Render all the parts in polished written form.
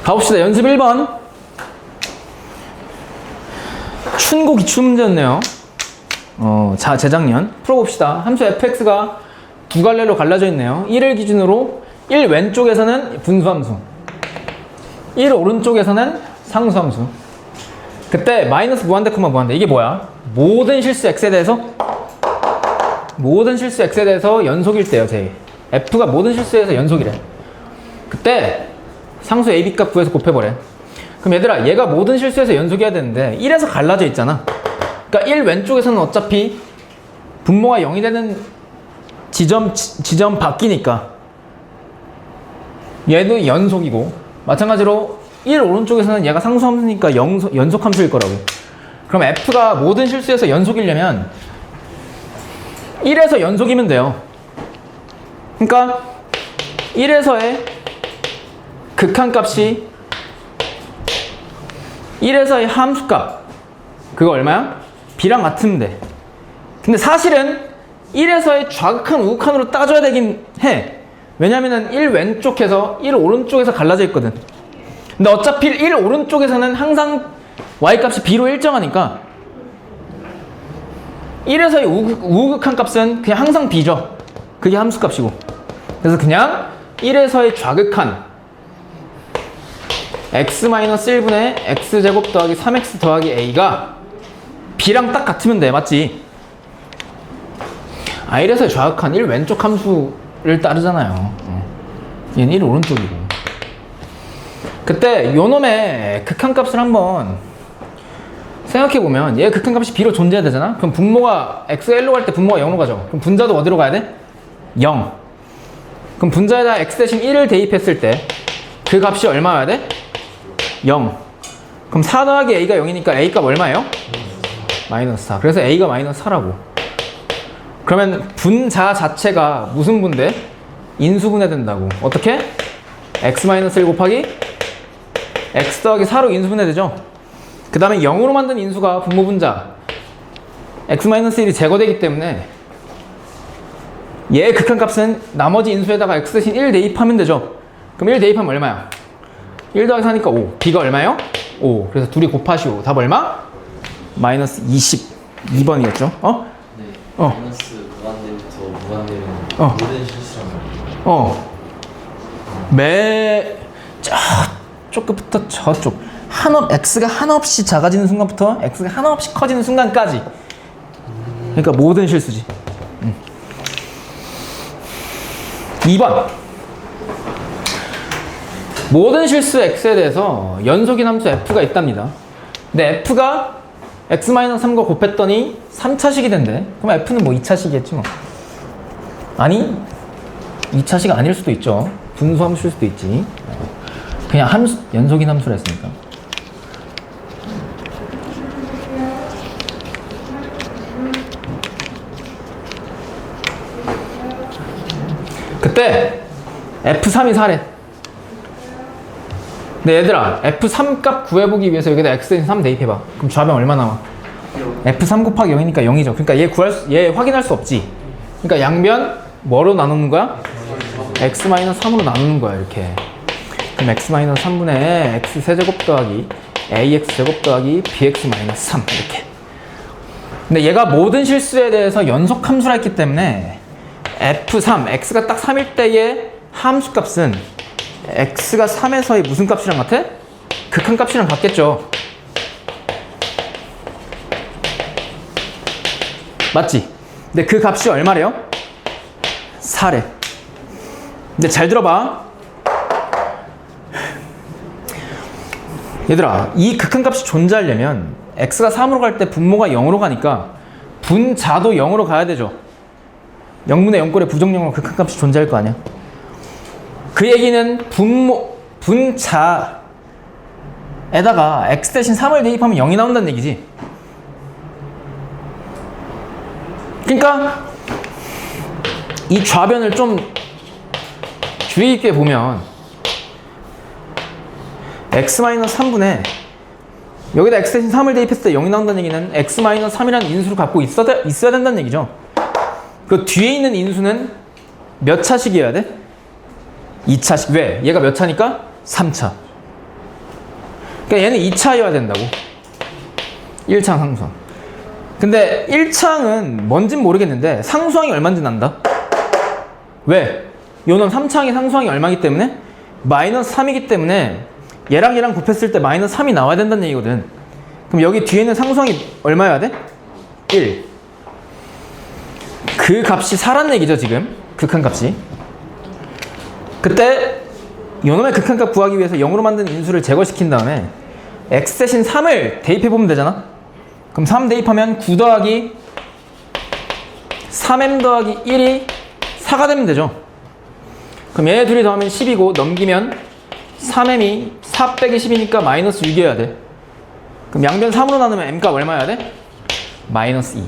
가봅시다. 연습 1번. 춘고 기출 문제였네요. 재작년. 풀어봅시다. 함수 fx가 두 갈래로 갈라져 있네요. 1을 기준으로 1 왼쪽에서는 분수함수, 1 오른쪽에서는 상수함수. 그때 마이너스 무한대, 무한대. 이게 뭐야? 모든 실수 x에 대해서 연속일 때요, 제. f가 모든 실수에서 연속이래. 그때 상수 a, b 값 구해서 곱해버려. 그럼 얘들아, 얘가 모든 실수에서 연속이어야 되는데 1에서 갈라져 있잖아. 그러니까 1 왼쪽에서는 어차피 분모가 0이 되는 지점 바뀌니까 얘도 연속이고, 마찬가지로 1 오른쪽에서는 얘가 상수함수니까 연속함수일 거라고. 그럼 f가 모든 실수에서 연속이려면 1에서 연속이면 돼요. 그러니까 1에서의 극한값이 1에서의 함수값, 그거 얼마야? b랑 같으면 돼. 근데 사실은 1에서의 좌극한 우극한으로 따져야 되긴 해. 왜냐면은 1 왼쪽에서 1 오른쪽에서 갈라져 있거든. 근데 어차피 1 오른쪽에서는 항상 y값이 b로 일정하니까 1에서의 우극한 값은 그냥 항상 b죠. 그게 함수값이고. 그래서 그냥 1에서의 좌극한 x-1분의 x제곱 더하기 3x 더하기 a가 b랑 딱 같으면 돼. 맞지? 1에서의 좌극한 1 왼쪽 함수를 따르잖아요. 얘는 1 오른쪽이고. 그때 요놈의 극한값을 한번 생각해보면 얘 극한값이 b로 존재해야 되잖아? 그럼 분모가 x가 1로 갈 때 분모가 0으로 가죠. 그럼 분자도 어디로 가야 돼? 0. 그럼 분자에다 x 대신 1을 대입했을 때 그 값이 얼마여야 돼? 0. 그럼 4 더하기 a가 0이니까 a 값 얼마예요? 마이너스 4. 그래서 a가 마이너스 4라고. 그러면 분자 자체가 무슨 분대? 인수분해 된다고. 어떻게? x-1 곱하기 x 더하기 4로 인수분해 되죠? 그 다음에 0으로 만든 인수가 분모 분자 x-1이 제거되기 때문에 얘의 극한값은 나머지 인수에다가 x 대신 1 대입하면 되죠? 그럼 1 대입하면 얼마야? 1 더하기 4니까 5. b가 얼마예요? 5. 그래서 둘이 곱하시오. 답 얼마? 마이너스 22번이었죠? 네. 마이너스 무한대부터 무한대면 모든 실수란 말이에요. 저쪽 끝부터 저쪽 x가 한없이 작아지는 순간부터 x가 한없이 커지는 순간까지. 그러니까 모든 실수지. 2번. 모든 실수 x에 대해서 연속인 함수 f가 있답니다. 근데 f가 x-3과 곱했더니 3차식이 된대. 그럼 f는 뭐 2차식이겠지 뭐. 아니 2차식 아닐 수도 있죠. 분수함수일 수도 있지. 그냥 함수, 연속인 함수라 했으니까. 그때 F3이 4래. 근데 얘들아, F3 값 구해보기 위해서 여기다 x-3 대입해봐. 그럼 좌변 얼마 나와? F3 곱하기 0이니까 0이죠. 그러니까 얘 확인할 수 없지. 그러니까 양변 뭐로 나누는 거야? x-3으로 나누는 거야, 이렇게. 그럼 x-3분의 x세제곱 더하기 ax제곱 더하기 bx-3 이렇게. 근데 얘가 모든 실수에 대해서 연속함수라 했기 때문에 f3, x가 딱 3일 때의 함수값은 x가 3에서의 무슨 값이랑 같아? 극한값이랑 같겠죠. 맞지? 근데 그 값이 얼마래요? 4래. 근데 잘 들어봐. 얘들아, 이 극한값이 존재하려면 x가 3으로 갈 때 분모가 0으로 가니까 분자도 0으로 가야 되죠. 0분의 0꼴에 부정영으로 극한값이 존재할 거 아니야. 그 얘기는 분자에다가 x 대신 3을 대입하면 0이 나온다는 얘기지. 그러니까 이 좌변을 좀 주의 있게 보면 x-3분의 여기다 x 대신 3을 대입했을 때 0이 나온다는 얘기는 x-3이라는 인수를 갖고 있어야 된다는 얘기죠. 그 뒤에 있는 인수는 몇 차식이어야 돼? 2차식. 왜? 얘가 몇 차니까? 3차. 그러니까 얘는 2차여야 된다고. 1창 상수항. 근데 1창은 뭔진 모르겠는데 상수항이 얼마인지 난다. 왜? 요놈 3창의 상수항이 얼마이기 때문에? 마이너스 3이기 때문에 얘랑 얘랑 곱했을 때 마이너스 3이 나와야 된다는 얘기거든. 그럼 여기 뒤에 있는 상수항이 얼마여야 돼? 1. 그 값이 4란 얘기죠 지금. 극한값이. 그때 요놈의 극한값 구하기 위해서 0으로 만든 인수를 제거시킨 다음에 x 대신 3을 대입해보면 되잖아. 그럼 3 대입하면 9 더하기 3m 더하기 1이 4가 되면 되죠. 그럼 얘 둘이 더하면 10이고 넘기면 3m이 4 빼기 10이니까 마이너스 6이어야 돼. 그럼 양변 3으로 나누면 m값 얼마여야 돼? 마이너스 2.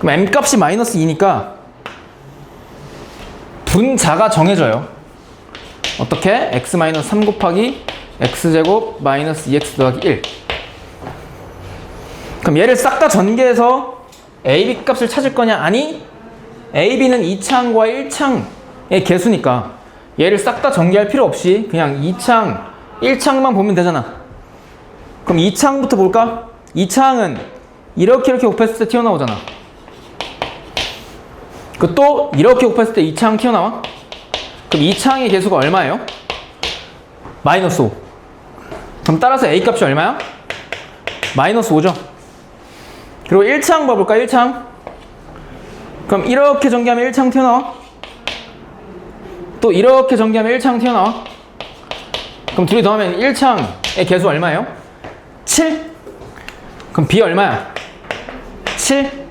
그럼 m값이 마이너스 2니까 분자가 정해져요. 어떻게? x-3 곱하기 x제곱 마이너스 2x 더하기 1. 그럼 얘를 싹 다 전개해서 ab 값을 찾을 거냐? 아니, ab는 2창과 1창의 개수니까 얘를 싹 다 전개할 필요 없이 그냥 2창, 1창만 보면 되잖아. 그럼 2창부터 볼까? 2창은 이렇게 곱했을 때 튀어나오잖아. 그 또 이렇게 곱했을 때 2창 튀어나와? 그럼 2창의 개수가 얼마예요? 마이너스 5. 그럼 따라서 a 값이 얼마야? 마이너스 5죠. 그리고 1창 봐볼까? 1창. 그럼 이렇게 전개하면 1창 튀어나와? 또 이렇게 전개하면 1창 튀어나와? 그럼 둘이 더하면 1창의 개수 얼마예요? 7. 그럼 b 얼마야? 7.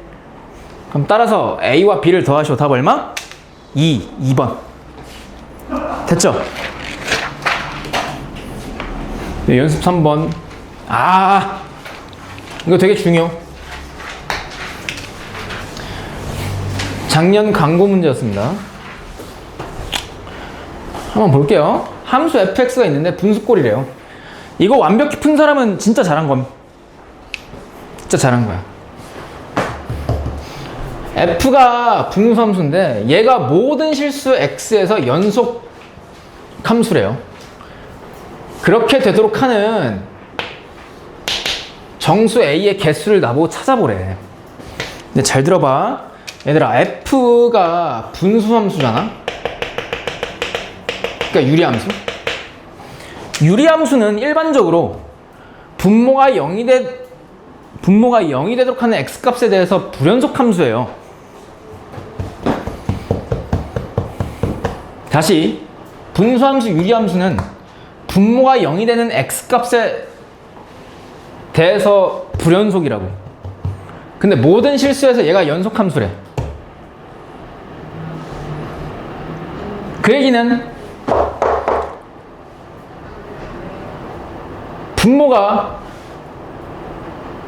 그럼 따라서 a와 b를 더하시오. 답 얼마? 2번. 됐죠? 네, 연습 3번. 이거 되게 중요. 작년 광고 문제였습니다. 한번 볼게요. 함수 fx가 있는데 분수꼴이래요. 이거 완벽히 푼 사람은 진짜 잘한 건. 진짜 잘한 거야. f가 분수함수인데 얘가 모든 실수 x에서 연속 함수래요. 그렇게 되도록 하는 정수 a의 개수를 나보고 찾아보래. 근데 잘 들어봐. 얘들아, f가 분수함수잖아. 그러니까 유리함수. 유리함수는 일반적으로 분모가 0이 되도록 하는 x값에 대해서 불연속 함수예요. 다시, 분수함수, 유리함수는 분모가 0이 되는 x값에 대해서 불연속이라고. 근데 모든 실수에서 얘가 연속함수래. 그 얘기는 분모가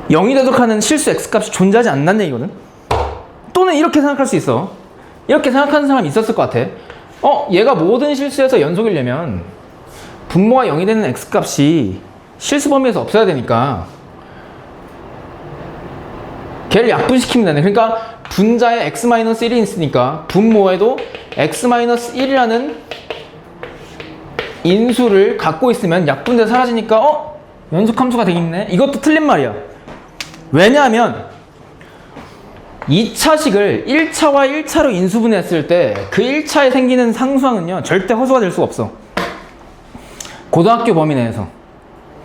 0이 되도록 하는 실수 x값이 존재하지 않는다는 얘기거든. 또는 이렇게 생각할 수 있어. 이렇게 생각하는 사람이 있었을 것 같아. 얘가 모든 실수에서 연속이려면 분모가 0이 되는 x값이 실수 범위에서 없어야 되니까 걔를 약분시키면 되네. 그러니까 분자에 x-1이 있으니까 분모에도 x-1이라는 인수를 갖고 있으면 약분돼 사라지니까 연속함수가 되겠네. 이것도 틀린 말이야. 왜냐하면 2차식을 1차와 1차로 인수분해했을 때 그 1차에 생기는 상수항은요 절대 허수가 될 수가 없어. 고등학교 범위 내에서.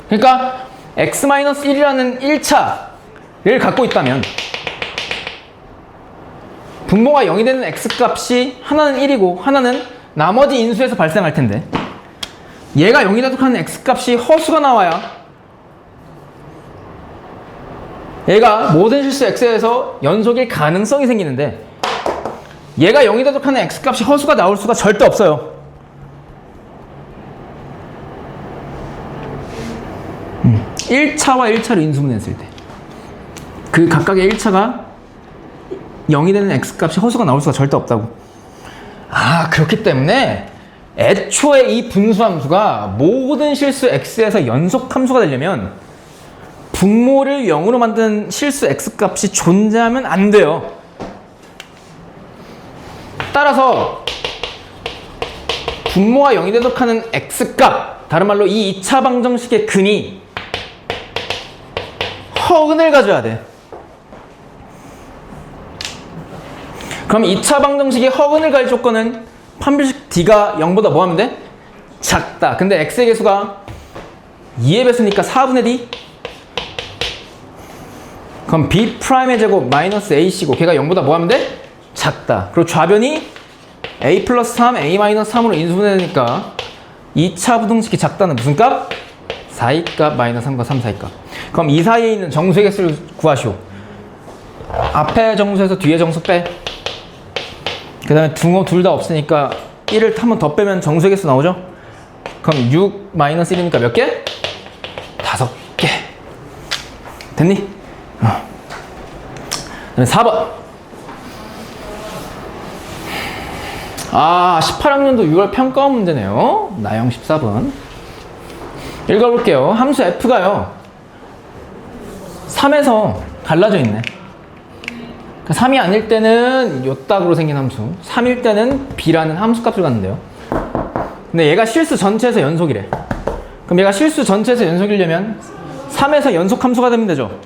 그러니까 x-1이라는 1차를 갖고 있다면 분모가 0이 되는 x값이 하나는 1이고 하나는 나머지 인수에서 발생할 텐데 얘가 0이 되도록 하는 x값이 허수가 나와야 얘가 모든 실수 x에서 연속일 가능성이 생기는데 얘가 0이 되도록 하는 x값이 허수가 나올 수가 절대 없어요. 1차와 1차로 인수분해했을 때 그 각각의 1차가 0이 되는 x값이 허수가 나올 수가 절대 없다고. 그렇기 때문에 애초에 이 분수함수가 모든 실수 x에서 연속함수가 되려면 분모를 0으로 만든 실수 x값이 존재하면 안 돼요. 따라서 분모가 0이 되도록 하는 x값, 다른 말로 이 2차 방정식의 근이 허근을 가져야 돼. 그럼 2차 방정식의 허근을 갈 조건은 판별식 d가 0보다 뭐 하면 돼? 작다. 근데 x의 개수가 2의 배수니까 4분의 d? 그럼 b'의 제곱 마이너스 ac고 걔가 0보다 뭐 하면 돼? 작다. 그리고 좌변이 a 플러스 3, a 마이너스 3으로 인수분해되니까 2차 부등식이 작다는 무슨 값? 4의 값 마이너스 3과 3 사이 값. 그럼 이 사이에 있는 정수의 개수를 구하시오. 앞에 정수에서 뒤에 정수 빼. 그 다음에 둥어 둘 다 없으니까 1을 한 번 더 빼면 정수의 개수 나오죠? 그럼 6 마이너스 1이니까 몇 개? 5개. 됐니? 그다음에 4번. 18학년도 6월 평가원 문제네요. 나영 14번. 읽어볼게요. 함수 f가요 3에서 갈라져 있네. 3이 아닐 때는 요 딱으로 생긴 함수, 3일 때는 b라는 함수값을 갖는데요. 근데 얘가 실수 전체에서 연속이래. 그럼 얘가 실수 전체에서 연속이려면 3에서 연속 함수가 되면 되죠.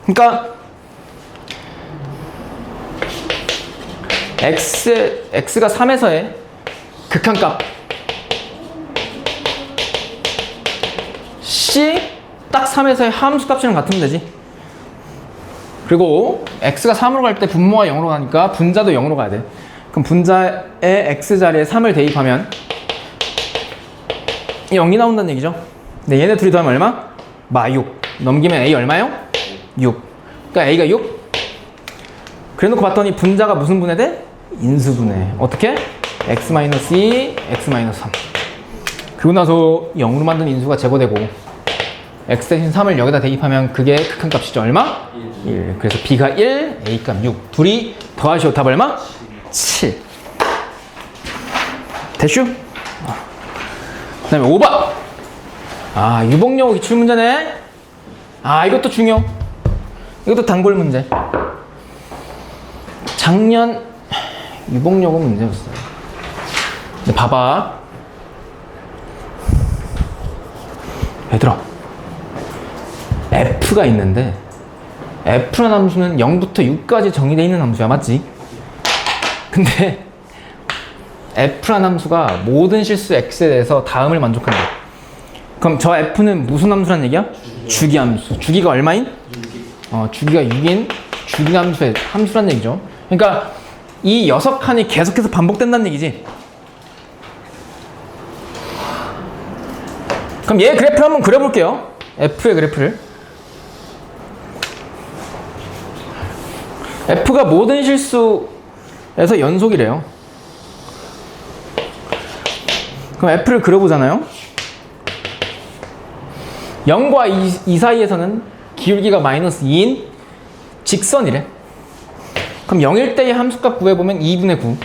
그러니까 x가 3에서의 극한값 c 딱 3에서의 함수값이랑 같으면 되지. 그리고 x가 3으로 갈 때 분모가 0으로 가니까 분자도 0으로 가야 돼. 그럼 분자의 x 자리에 3을 대입하면 0이 나온다는 얘기죠. 근데 얘네 둘이 더하면 얼마? 마6. 넘기면 a 얼마요? 6. 그러니까 a가 6. 그래놓고 봤더니 분자가 무슨 분해돼? 인수분해. 어떻게? x-2, x-3. 그리고 나서 0으로 만든 인수가 제거되고 x 대신 3을 여기다 대입하면 그게 극한값이죠. 얼마? 1. 그래서 b가 1, a값 6. 둘이 더하시오. 답 얼마? 7. 됐슈? 그 다음에 5번. 유복여고 기출문제네. 이것도 중요. 이것도 단골 문제. 작년 유복여고 문제였어요. 근데 봐봐. 얘들아, f가 있는데 f라는 함수는 0부터 6까지 정의되어 있는 함수야. 맞지? 근데 f라는 함수가 모든 실수 x에 대해서 다음을 만족한다. 그럼 저 f는 무슨 함수란 얘기야? 주기함수. 주기가 얼마인? 주기가 6인 주기함수의 함수란 얘기죠. 그러니까 이 6칸이 계속해서 반복된다는 얘기지. 그럼 얘 그래프를 한번 그려볼게요. f의 그래프를. f가 모든 실수에서 연속이래요. 그럼 f를 그려보잖아요. 0과 2 사이에서는 기울기가 마이너스 2인 직선이래. 그럼 0일 때의 함수값 구해보면 2분의 9.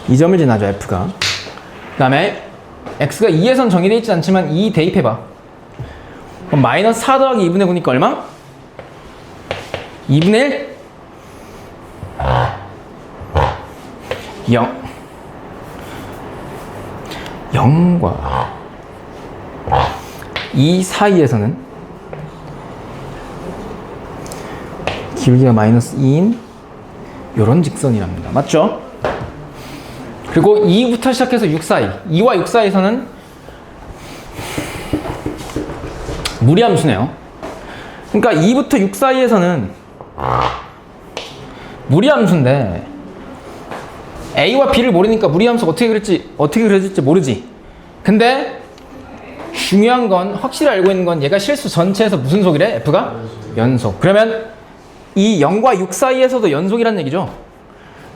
이 점을 지나죠, f가. 그 다음에 x가 2에선 정의되어 있지 않지만 2 대입해봐. 그럼 마이너스 4 더하기 2분의 9니까 얼마? 2분의 1? 0. 0과 2 사이에서는 기울기가 마이너스 2인 요런 직선이랍니다. 맞죠? 그리고 2부터 시작해서 6 사이, 2와 6 사이에서는 무리함수네요. 그러니까 2부터 6 사이에서는 무리함수인데 A와 B를 모르니까 무리함수가 어떻게 그려질지 모르지. 근데 중요한 건, 확실히 알고 있는 건 얘가 실수 전체에서 무슨 속이래? F가? 연속. 그러면 이 0과 6 사이에서도 연속이란 얘기죠.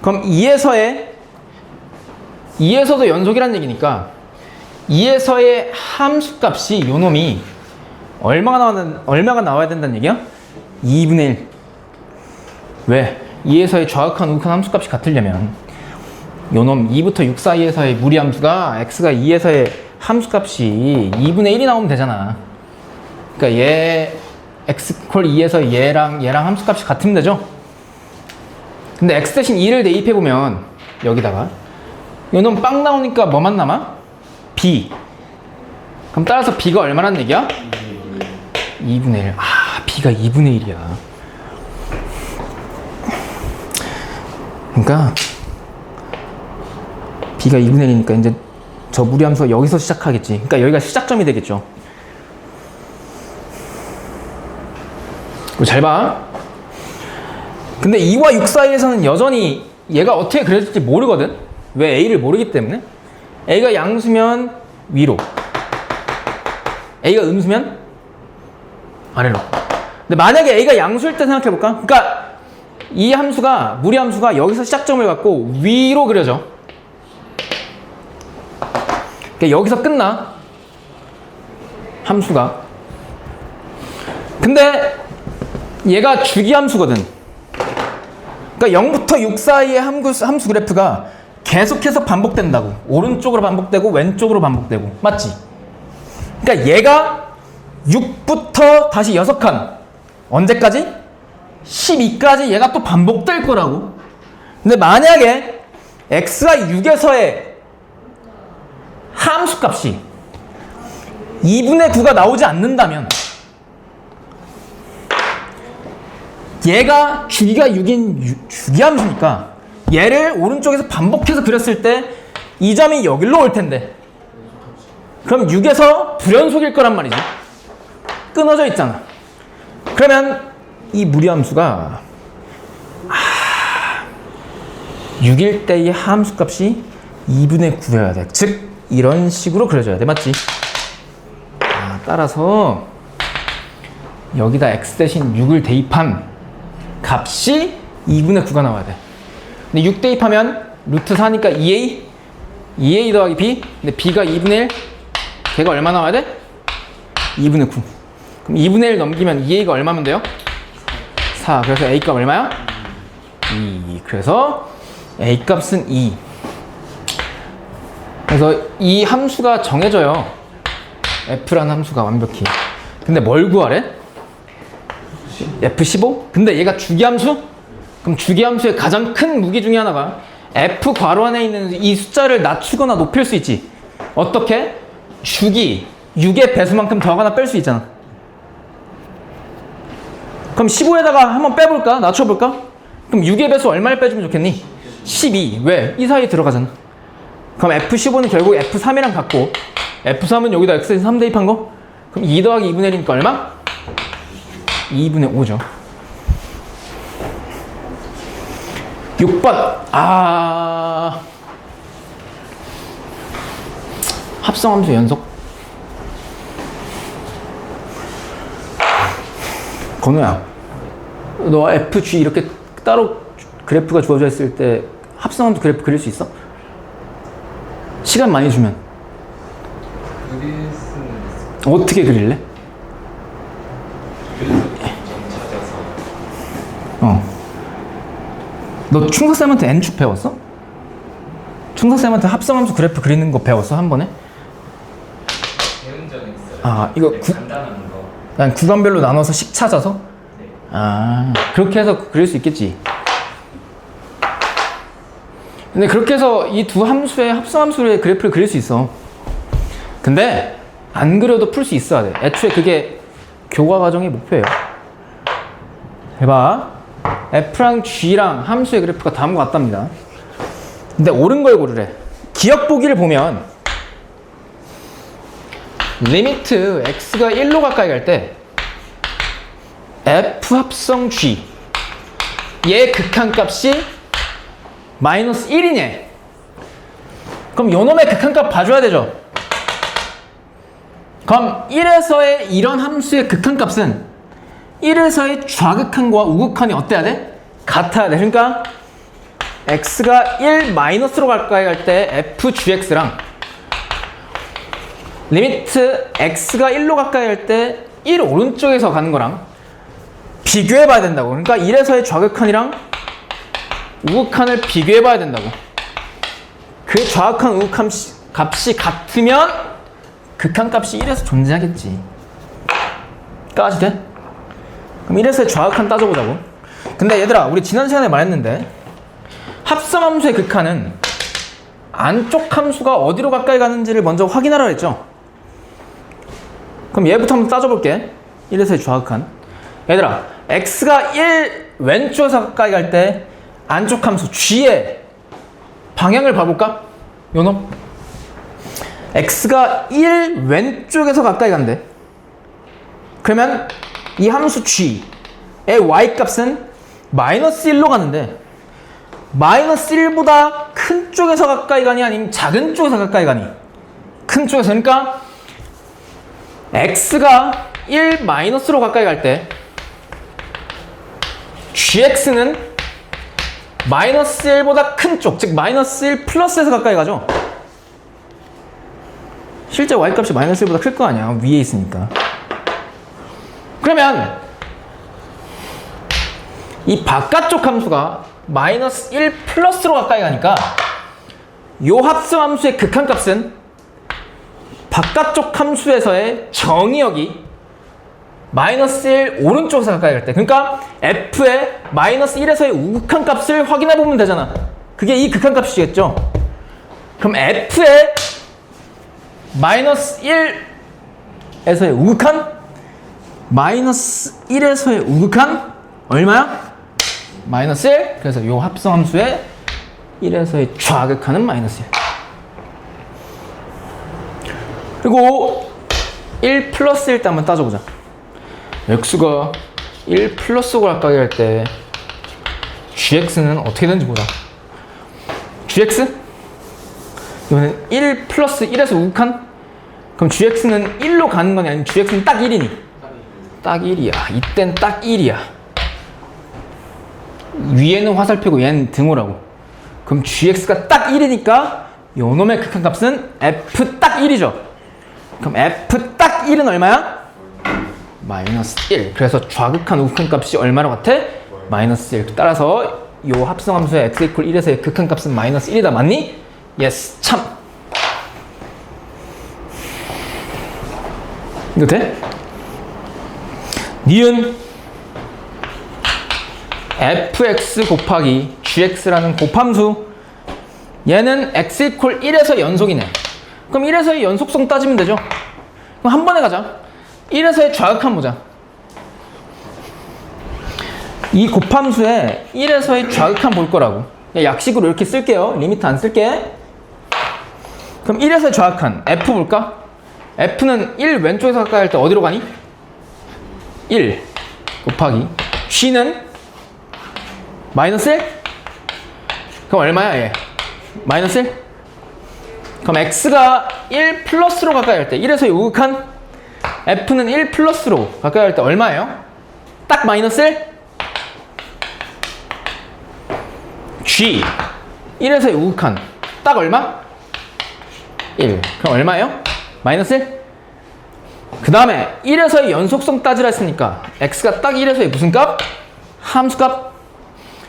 그럼 2에서도 연속이란 얘기니까 2에서의 함수값이 요놈이 얼마가 나와야 된다는 얘기야? 2분의 1. 왜? 2에서의 좌극한 우극한 함수값이 같으려면 요놈 2부터 6 사이에서의 무리함수가 x가 2에서의 함수값이 2분의 1이 나오면 되잖아. 그러니까 얘 x 콜 2에서 얘랑 함수값이 같으면 되죠. 근데 x 대신 2를 대입해보면 여기다가 이놈 빵 나오니까 뭐만 남아? b. 그럼 따라서 b가 얼마란 얘기야? 2분의 1. 아, b가 2분의 1이야. 그러니까 b가 2분의 1이니까 이제 저 무리함수가 여기서 시작하겠지. 그러니까 여기가 시작점이 되겠죠. 잘 봐. 근데 2와 6 사이에서는 여전히 얘가 어떻게 그려질지 모르거든. 왜 a를 모르기 때문에. a가 양수면 위로, a가 음수면 아래로. 근데 만약에 a가 양수일 때 생각해볼까? 그러니까 이 함수가, 무리함수가 여기서 시작점을 갖고 위로 그려져. 그러니까 여기서 끝나, 함수가. 근데 얘가 주기함수거든. 그러니까 0부터 6 사이의 함수 그래프가 계속해서 반복된다고. 오른쪽으로 반복되고 왼쪽으로 반복되고. 맞지? 그러니까 얘가 6부터 다시 6칸. 언제까지? 12까지 얘가 또 반복될 거라고. 근데 만약에 x가 6에서의 함수 값이 2분의 9가 나오지 않는다면 얘가 주기가 6인 주기함수니까 얘를 오른쪽에서 반복해서 그렸을 때 이 점이 여기로 올 텐데, 그럼 6에서 불연속일 거란 말이지. 끊어져 있잖아. 그러면 이 무리함수가 6일 때의 함수 값이 2분의 9여야 돼. 즉 이런 식으로 그려줘야 돼. 맞지? 따라서 여기다 x 대신 6을 대입한 값이 2분의 9가 나와야 돼. 근데 6 대입하면 루트 4니까 2a 더하기 b. 근데 b가 2분의 1, 걔가 얼마 나와야 돼? 2분의 9. 그럼 2분의 1 넘기면 2a가 얼마면 돼요? 4. 그래서 a 값 얼마야? 2. 그래서 a 값은 2. 그래서 이 함수가 정해져요. f라는 함수가 완벽히. 근데 뭘 구하래? F15? 근데 얘가 주기함수? 그럼 주기함수의 가장 큰 무기 중에 하나가 F 괄호 안에 있는 이 숫자를 낮추거나 높일 수 있지. 어떻게? 주기 6의 배수만큼 더하거나 뺄 수 있잖아. 그럼 15에다가 한번 빼볼까? 낮춰볼까? 그럼 6의 배수 얼마를 빼주면 좋겠니? 12. 왜? 이 사이에 들어가잖아. 그럼 F15는 결국 F3이랑 같고, F3은 여기다 X에서 3 대입한 거? 그럼 2 더하기 2분의 1이니까 얼마? 2분의 5죠. 6번. 합성함수 연속. 건우야, 너 FG 이렇게 따로 그래프가 주어져 있을 때 합성함수 그래프 그릴 수 있어? 시간 많이 주면. 그릴 수는 있어. 어떻게 그릴래? 그래서 좀 찾아서. 너 충석쌤한테 N축 배웠어? 충석쌤한테 합성함수 그래프 그리는 거 배웠어? 한 번에? 배운 적은 있어요. 이거 간단한 거. 난 구간별로 나눠서 식 찾아서? 네. 그렇게 해서 그릴 수 있겠지. 근데 그렇게 해서 이 두 함수의 합성함수의 그래프를 그릴 수 있어. 근데 안 그려도 풀 수 있어야 돼. 애초에 그게 교과 과정의 목표예요. 해봐. F랑 G랑 함수의 그래프가 다음과 같답니다. 근데 옳은 걸 고르래. 기억 보기를 보면 리미트 x가 1로 가까이 갈 때 F 합성 G 얘의 극한값이 마이너스 1이네. 그럼 요놈의 극한값 봐줘야 되죠. 그럼 1에서의 이런 함수의 극한값은 1에서의 좌극한과 우극한이 어때야 돼? 같아야 돼. 그러니까 x가 1 마이너스로 가까이 갈 때 fgx랑 리미트 x가 1로 가까이 갈 때 1 오른쪽에서 가는 거랑 비교해 봐야 된다고. 그러니까 1에서의 좌극한이랑 우극한을 비교해 봐야 된다고. 그 좌극한 우극한 값이 같으면 극한값이 1에서 존재하겠지. 까지 돼? 그럼 1에서의 좌극한 따져보자고. 근데 얘들아, 우리 지난 시간에 말했는데 합성함수의 극한은 안쪽 함수가 어디로 가까이 가는지를 먼저 확인하라 했죠. 그럼 얘부터 한번 따져볼게. 1에서의 좌극한. 얘들아, x가 1 왼쪽에서 가까이 갈 때 안쪽 함수 g의 방향을 봐볼까? 요놈. x가 1 왼쪽에서 가까이 간대. 그러면 이 함수 g의 y값은 마이너스 1로 가는데 마이너스 1보다 큰 쪽에서 가까이 가니 아니면 작은 쪽에서 가까이 가니? 큰 쪽에서. 그러니까 x가 1 마이너스로 가까이 갈 때 gx는 마이너스 1보다 큰 쪽, 즉 마이너스 1 플러스에서 가까이 가죠. 실제 y값이 마이너스 1보다 클 거 아니야, 위에 있으니까. 그러면 이 바깥쪽 함수가 마이너스 1 플러스로 가까이 가니까 요 합성 함수의 극한값은 바깥쪽 함수에서의 정의역이 마이너스 1 오른쪽에서 가까이 갈 때, 그러니까 f의 마이너스 1에서의 우극한 값을 확인해 보면 되잖아. 그게 이 극한값이겠죠. 그럼 f의 마이너스 1에서의 우극한 마이너스 1에서의 우극한 얼마야? 마이너스 1. 그래서 요 합성함수의 1에서의 좌극한은 마이너스 1. 그리고 1 플러스일 때 한번 따져보자. x가 1 플러스고 가까이 할 때 gx는 어떻게 되는지 보자. gx? 이번엔 1 플러스 1에서 우극한? 그럼 gx는 1로 가는 거냐 아니면 gx는 딱 1이니? 딱 1이야. 이땐 딱 1이야. 위에는 화살표고 얘는 등호라고. 그럼 gx가 딱 1이니까 요놈의 극한값은 f 딱 1이죠. 그럼 f 딱 1은 얼마야? 마이너스 1. 그래서 좌극한 우극한 값이 얼마로 같아? 마이너스 1. 따라서 요 합성함수의 x 이퀄 1에서의 극한값은 마이너스 1이다. 맞니? 예스. 참. 이거 돼? 니은 fx 곱하기 gx라는 곱함수, 얘는 x 이퀄 1에서 연속이네. 그럼 1에서의 연속성 따지면 되죠. 그럼 한 번에 가자. 1에서의 좌극한 보자. 이 곱함수에 1에서의 좌극한 볼 거라고. 약식으로 이렇게 쓸게요. 리미트 안 쓸게. 그럼 1에서의 좌극한 f 볼까? f는 1 왼쪽에서 가까이 할 때 어디로 가니? 1 곱하기 g는 마이너스 1? 그럼 얼마야 얘? 마이너스 1? 그럼 x가 1 플러스로 가까이 할 때 1에서의 우극한 f는 1 플러스로 가까이 할 때 얼마예요? 딱 마이너스 1? g 1에서의 우극한 딱 얼마? 1. 그럼 얼마예요? 마이너스 1? 그 다음에 1에서의 연속성 따지라 했으니까 x가 딱 1에서의 무슨 값? 함수값.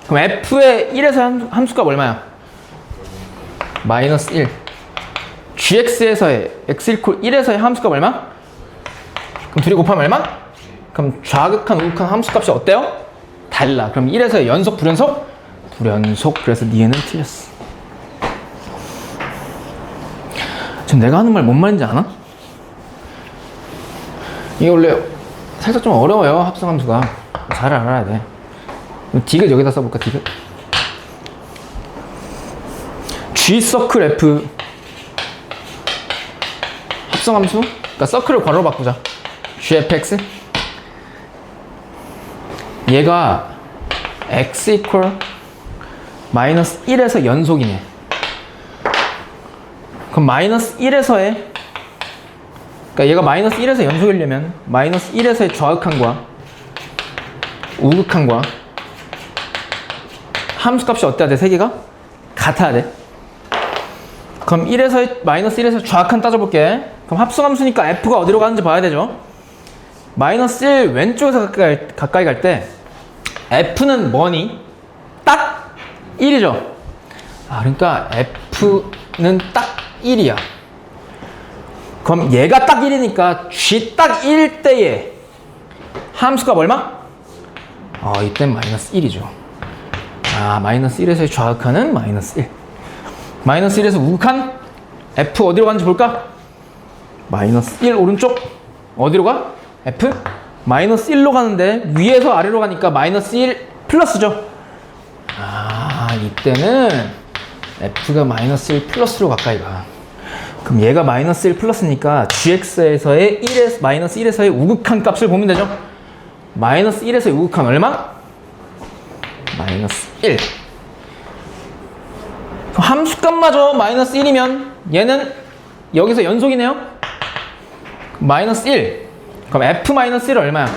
그럼 f의 1에서의 함수값 얼마야? 마이너스 1. gx에서의 x 이퀄 1에서의 함수값 얼마? 그럼 둘이 곱하면 얼마? 그럼 좌극한 우극한 함수값이 어때요? 달라. 그럼 1에서의 연속 불연속? 불연속. 그래서 니에는 틀렸어. 지금 내가 하는 말 뭔 말인지 아나? 이게 원래 살짝 좀 어려워요. 합성함수가. 잘 알아야 돼. 디귿 여기다 써볼까? 디귿. g 서클 f 합성함수? 그러니까 서클을 괄호로 바꾸자. gfx. 얘가 x 이퀄 마이너스 1에서 연속이네. 그럼 마이너스 1에서의, 그러니까 얘가 마이너스 1에서 연속이려면 마이너스 1에서의 좌극한과 우극한과 함수값이 어때야 돼? 세 개가? 같아야 돼. 그럼 1에서 마이너스 1에서 좌극한 따져볼게. 그럼 합성함수니까 f가 어디로 가는지 봐야 되죠. 마이너스 1 왼쪽에서 가까이 갈 때 f는 뭐니? 딱 1이죠. 아, 그러니까 f는 딱 1이야. 그럼 얘가 딱 1이니까 g 딱 1일 때의 함수값 얼마? 이땐 마이너스 1이죠. 아, 마이너스 1에서의 좌극한은 마이너스 1. 마이너스 1에서 우극한 F 어디로 가는지 볼까? 마이너스 1 오른쪽 어디로 가? F 마이너스 1로 가는데 위에서 아래로 가니까 마이너스 1 플러스죠. 아, 이때는 F가 마이너스 1 플러스로 가까이 가. 그럼 얘가 마이너스 1 플러스니까 gx에서의 1에서 마이너스 1에서의 우극한 값을 보면 되죠. 마이너스 1에서의 우극한 얼마? 마이너스 1. 함수값마저 마이너스 1이면 얘는 여기서 연속이네요. 마이너스 1. 그럼 f 마이너스 1은 얼마야?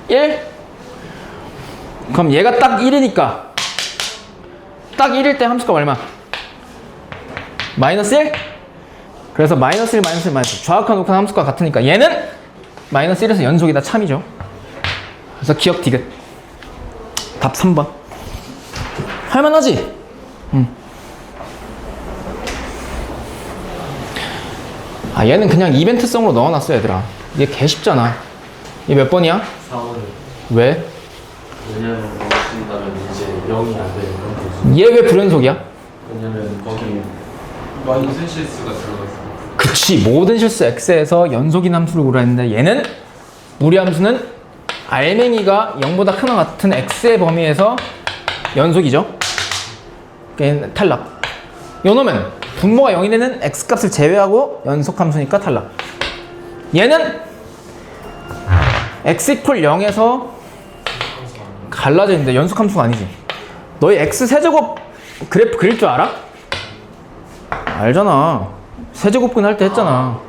1. 그럼 얘가 딱 1이니까 딱 1일 때 함수값 얼마? 마이너스 1? 그래서 마이너스 1, 마이너스 1, 마이너스 1. 좌극한 우극한 함수값 같으니까 얘는 마이너스 1에서 연속이다. 참이죠. 그래서 기억 디귿. 답 3번. 할만하지? 아, 얘는 그냥 이벤트성으로 넣어놨어, 얘들아. 얘 개 쉽잖아. 얘 몇 번이야? 4번을 왜? 왜냐면 넣으신다면 이제 0이 안 되는 거지. 얘 왜 불연속이야? 왜냐면 거기 무슨 실수가 들어갔어? 그치, 모든 실수 x에서 연속인 함수를 구라 했는데 얘는 무리함수는 알맹이가 0보다 크나 같은 x의 범위에서 연속이죠. 얘는 탈락. 요놈은 분모가 0이 되는 x값을 제외하고 연속함수니까 탈락. 얘는 x 이퀄 0에서 갈라져 있는데 연속함수가 아니지. 너희 x 세제곱 그래프 그릴 줄 알아? 알잖아. 세제곱근 할 때 했잖아.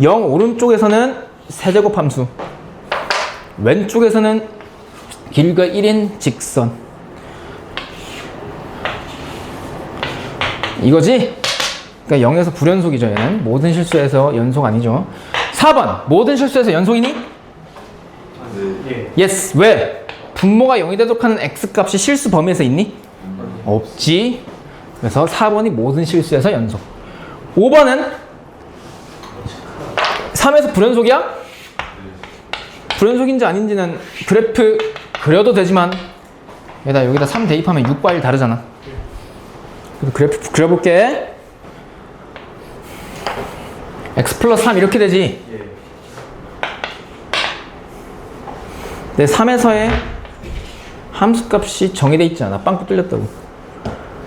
0 오른쪽에서는 세제곱 함수, 왼쪽에서는 길이가 1인 직선. 이거지? 그러니까 0에서 불연속이죠. 얘는 모든 실수에서 연속 아니죠. 4번 모든 실수에서 연속이니? 예. 예스. 왜? 분모가 0이 되도록 하는 x값이 실수 범위에서 있니? 없지. 그래서 4번이 모든 실수에서 연속. 5번은 3에서 불연속이야? 불연속인지 아닌지는 그래프 그려도 되지만 여기다 3 대입하면 6과 1 다르잖아. 그래서 그래프 그려볼게. x 플러스 3 이렇게 되지. 예. 근데 3에서의 함수값이 정의돼 있지 않아. 빵꾸 뚫렸다고.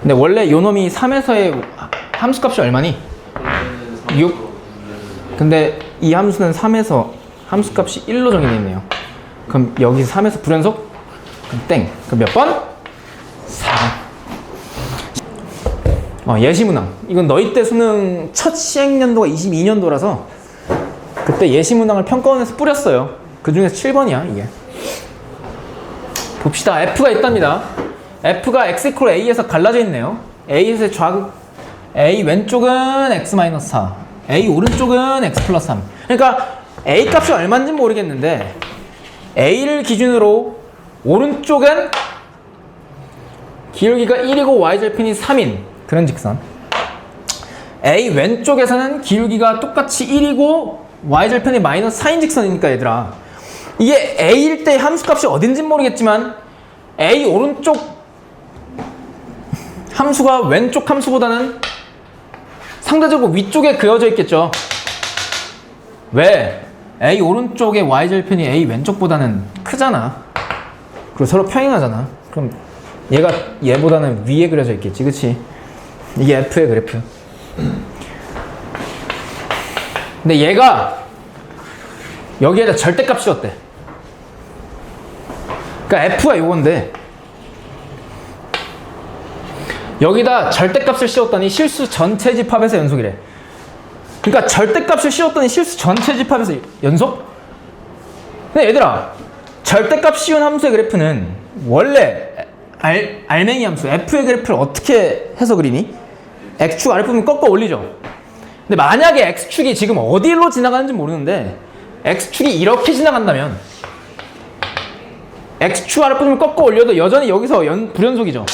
근데 원래 요놈이 3에서의 함수값이 얼마니? 6. 근데 이 함수는 3에서 함수값이 1로 정의되어 있네요. 그럼 여기 3에서 불연속? 그럼 땡. 그럼 몇 번? 4번. 예시문항. 이건 너희 때 수능 첫 시행연도가 22년도라서 그때 예시문항을 평가원에서 뿌렸어요. 그 중에서 7번이야 이게. 봅시다. F가 있답니다. F가 x 이퀄 A에서 갈라져 있네요. A에서의 좌극 A 왼쪽은 x-4, A 오른쪽은 x 플러스 3. 그러니까 A 값이 얼마인지 모르겠는데 A를 기준으로 오른쪽은 기울기가 1이고 y절편이 3인 그런 직선. A 왼쪽에서는 기울기가 똑같이 1이고 y절편이 마이너스 4인 직선이니까 얘들아. 이게 A일 때 함수값이 어딘지는 모르겠지만 A 오른쪽 함수가 왼쪽 함수보다는 상대적으로 위쪽에 그려져 있겠죠. 왜? A 오른쪽의 y절편이 A 왼쪽보다는 크잖아. 그리고 서로 평행하잖아. 그럼 얘가 얘보다는 위에 그려져 있겠지. 그치? 이게 F의 그래프. 근데 얘가 여기에다 절대값 씌웠대. 그러니까 F가 요건데 여기다 절대값을 씌웠더니 실수 전체 집합에서 연속이래. 그러니까 절대값을 씌웠더니 실수 전체 집합에서 연속? 근데 얘들아, 절대값 씌운 함수의 그래프는 원래 알맹이 함수 F의 그래프를 어떻게 해서 그리니? X축 아랫부분 꺾어 올리죠. 근데 만약에 X축이 지금 어디로 지나가는지 모르는데 X축이 이렇게 지나간다면 X축 아랫부분을 꺾어 올려도 여전히 여기서 불연속이죠.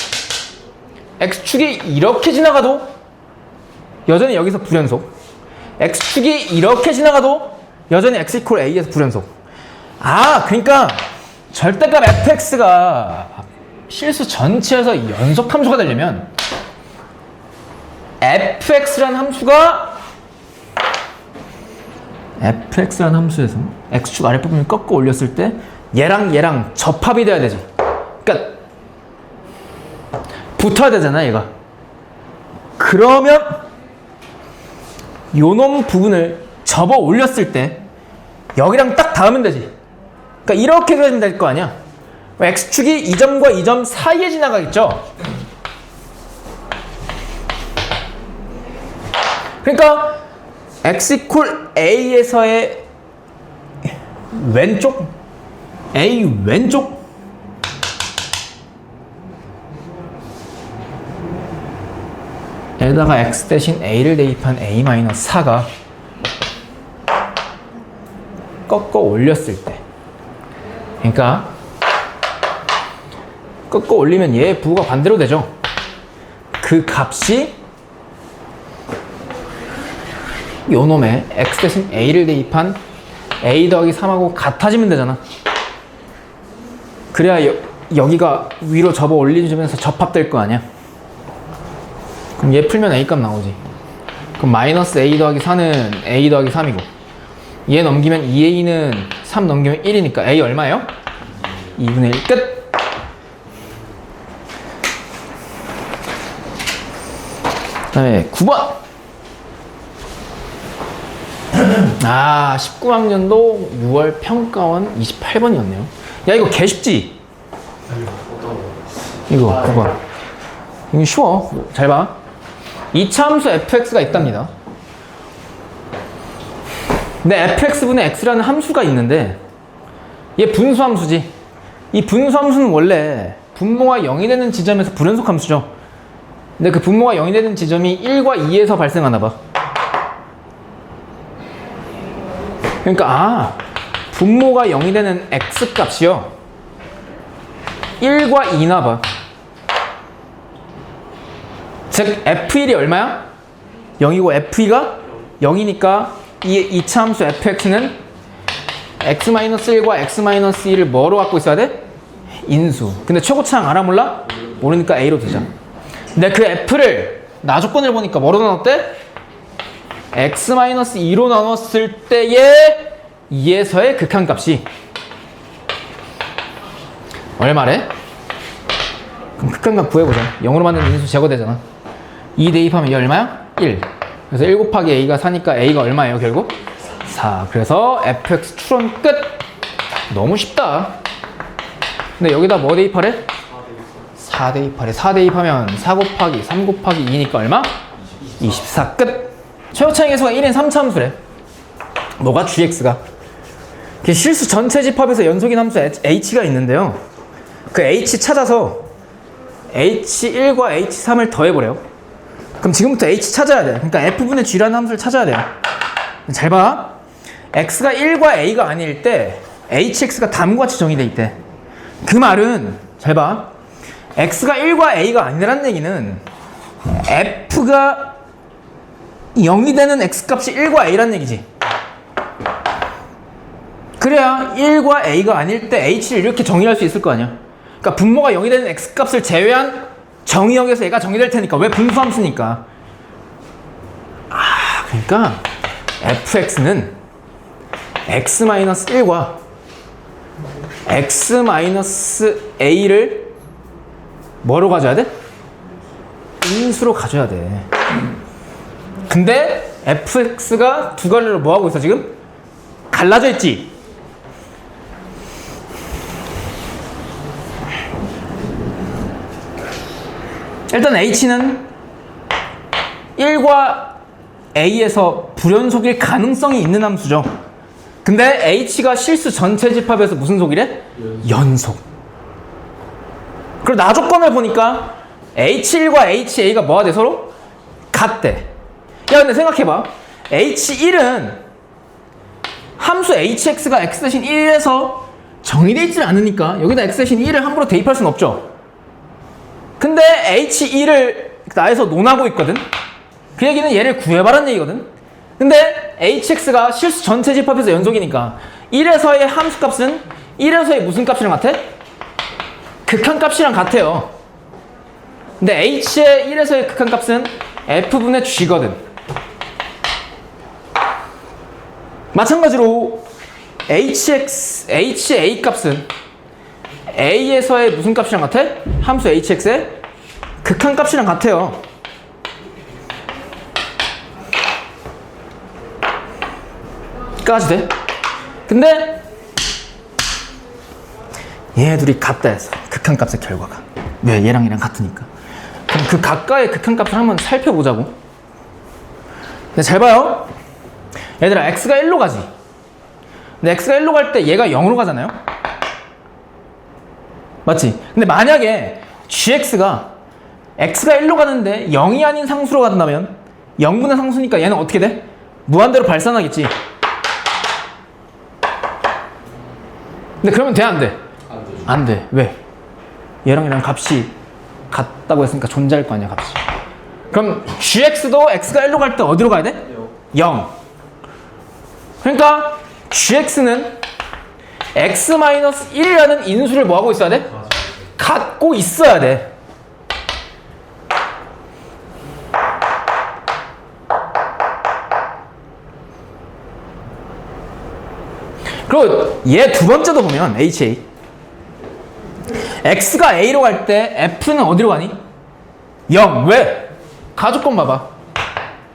X축이 이렇게 지나가도 여전히 여기서 불연속. X축이 이렇게 지나가도 여전히 X 이퀄 A에서 불연속. 아, 그러니까 절대값 fx가 실수 전체에서 연속 함수가 되려면 fx라는 함수에서 x축 아랫부분을 꺾어 올렸을 때 얘랑 접합이 돼야 되지. 그러니까 붙어야 되잖아 얘가. 그러면 요놈 부분을 접어 올렸을 때 여기랑 딱 닿으면 되지. 그러니까 이렇게 그려주면 될 거 아니야. x축이 이 점과 이 점 사이에 지나가겠죠. 그러니까 x 이퀄 a에서의 왼쪽 a 왼쪽 에다가 x 대신 a를 대입한 a-4가 꺾어 올렸을 때, 그러니까 꺾어 올리면 얘의 부호가 반대로 되죠. 그 값이 요놈의 x 대신 a를 대입한 a 더하기 3하고 같아지면 되잖아. 그래야 여기가 위로 접어 올리면서 접합될 거 아니야. 그럼 얘 풀면 a 값 나오지. 그럼 마이너스 a 더하기 4는 a 더하기 3이고, 얘 넘기면 2a는 3 넘기면 1이니까 a 얼마예요? 2분의 1 끝! 그 다음에 9번! 19학년도 6월 평가원 28번이었네요. 야, 이거 개 쉽지? 이거 봐봐. 이거 쉬워. 잘 봐. 2차 함수 fx가 있답니다. 근데 fx분의 x라는 함수가 있는데 얘 분수함수지. 이 분수함수는 원래 분모가 0이 되는 지점에서 불연속 함수죠. 근데 그 분모가 0이 되는 지점이 1과 2에서 발생하나 봐. 그러니까 분모가 0이 되는 x값이요 1과 2나 봐. 즉 F1이 얼마야? 0이고 F2가 0이니까 이 2차 함수 fx는 x-1과 x-2를 뭐로 갖고 있어야 돼? 인수. 근데 최고차항 알아 몰라? 모르니까 a로 두자. 근데 그 f를 나조건을 보니까 뭐로 나눴대? x-2로 나눴을 때의 2에서의 극한값이 얼마래? 그럼 극한값 구해보자. 0으로 만든 인수 제거되잖아. 2 대입하면 얘 얼마야? 1. 그래서 1 곱하기 a가 4니까 a가 얼마예요 결국? 4. 그래서 fx 추론 끝! 너무 쉽다. 근데 여기다 뭐 대입하래? 4 대입하래. 4 대입하면 4 곱하기 3 곱하기 2니까 얼마? 24 끝! 최고차항 계수가 1인 3차 함수래. 뭐가? gx가. 실수 전체 집합에서 연속인 함수 h가 있는데요. 그 h 찾아서 h1과 h3을 더해보래요. 그럼 지금부터 h 찾아야 돼. 그러니까 f분의 g라는 함수를 찾아야 돼요. 잘 봐. x가 1과 a가 아닐 때 hx가 다음과 같이 정의돼 있대. 그 말은 잘 봐. x가 1과 a가 아니라는 얘기는 f가 0이 되는 x값이 1과 a라는 얘기지. 그래야 1과 a가 아닐 때 h를 이렇게 정의할 수 있을 거 아니야. 그러니까 분모가 0이 되는 x값을 제외한 정의역에서 얘가 정의될 테니까. 왜? 분수함수니까. 그러니까 fx는 x-1과 x-a를 뭐로 가져야 돼? 인수로 가져야 돼. 근데 fx가 두 갈래로 뭐 하고 있어 지금? 갈라져 있지? 일단 h는 1과 a에서 불연속일 가능성이 있는 함수죠. 근데 h가 실수 전체 집합에서 무슨 속이래? 연속. 그리고 나조건을 보니까 h1과 ha가 뭐가 돼? 서로? 같대. 야 근데 생각해봐. h1은 함수 hx가 x 대신 1에서 정의되어 있지 않으니까 여기다 x 대신 1을 함부로 대입할 수는 없죠. 근데 h2를 나에서 논하고 있거든. 그 얘기는 얘를 구해봐라는 얘기거든. 근데 hx가 실수 전체 집합에서 연속이니까 1에서의 함수값은 1에서의 무슨 값이랑 같아? 극한값이랑 같아요. 근데 h의 1에서의 극한값은 f분의 g거든. 마찬가지로 ha 값은 a에서의 무슨 값이랑 같아? 함수 hx의 극한값이랑 같아요. 까지 돼? 근데 얘 둘이 같다 했어. 극한값의 결과가. 왜? 얘랑 얘랑 같으니까. 그럼 그 각각의 극한값을 한번 살펴보자고. 근데 잘 봐요. 얘들아, x가 1로 가지. 근데 x가 1로 갈 때 얘가 0으로 가잖아요. 맞지? 근데 만약에 gx가 x가 1로 가는데 0이 아닌 상수로 간다면 0분의 상수니까 얘는 어떻게 돼? 무한대로 발산하겠지. 근데 그러면 돼, 안 돼? 안 되죠. 안 돼. 왜? 얘랑 얘랑 값이 같다고 했으니까 존재할 거 아니야, 값이. 그럼 gx도 x가 1로 갈 때 어디로 가야 돼? 0. 그러니까 gx는 x-1이라는 인수를 뭐 하고 있어야 돼? 갖고 있어야 돼. 그리고 얘 두 번째도 보면 HA x가 a로 갈 때 f는 어디로 가니? 0. 왜? 가족권 봐봐.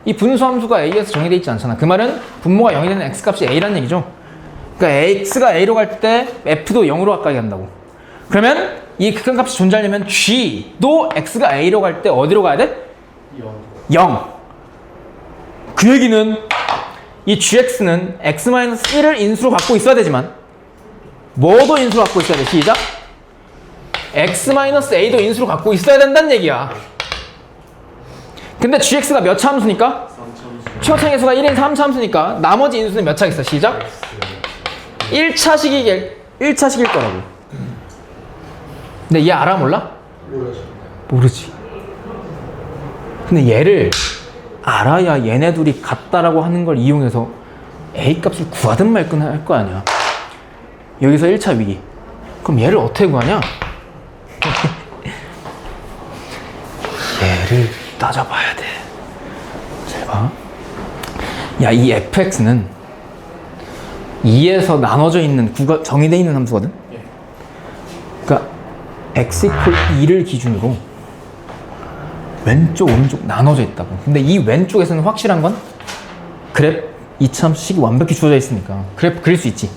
이 분수함수가 a에서 정의되어 있지 않잖아. 그 말은 분모가 0이 되는 x값이 a라는 얘기죠. 그러니까 x가 a로 갈 때 f도 0으로 가까이 간다고. 그러면 이 극한값이 존재하려면 g도 x가 a로 갈 때 어디로 가야 돼? 0. 그 얘기는 이 gx는 x-1을 인수로 갖고 있어야 되지만 뭐도 인수로 갖고 있어야 돼? 시작. x-a도 인수로 갖고 있어야 된다는 얘기야. 근데 gx가 몇 차 함수니까? 최고차의 개수가 1인 3차 함수니까 나머지 인수는 몇 차 있어? 시작. 1차식일 거라고. 근데 얘 알아 몰라? 모르지. 근데 얘를 알아야 얘네 둘이 같다라고 하는 걸 이용해서 a 값을 구하든 말든 할 거 아니야. 여기서 1차 위기. 그럼 얘를 어떻게 구하냐? 얘를 따져봐야 돼. 잘 봐. 야, 이 fx는 2에서 나눠져 있는 정의되어 있는 함수거든? 그러니까 x equal 2를 기준으로 왼쪽 오른쪽 나눠져 있다고. 근데 이 왼쪽에서는 확실한 건 그래프 이차함수식이 완벽히 주어져 있으니까 그래프 그릴 수 있지.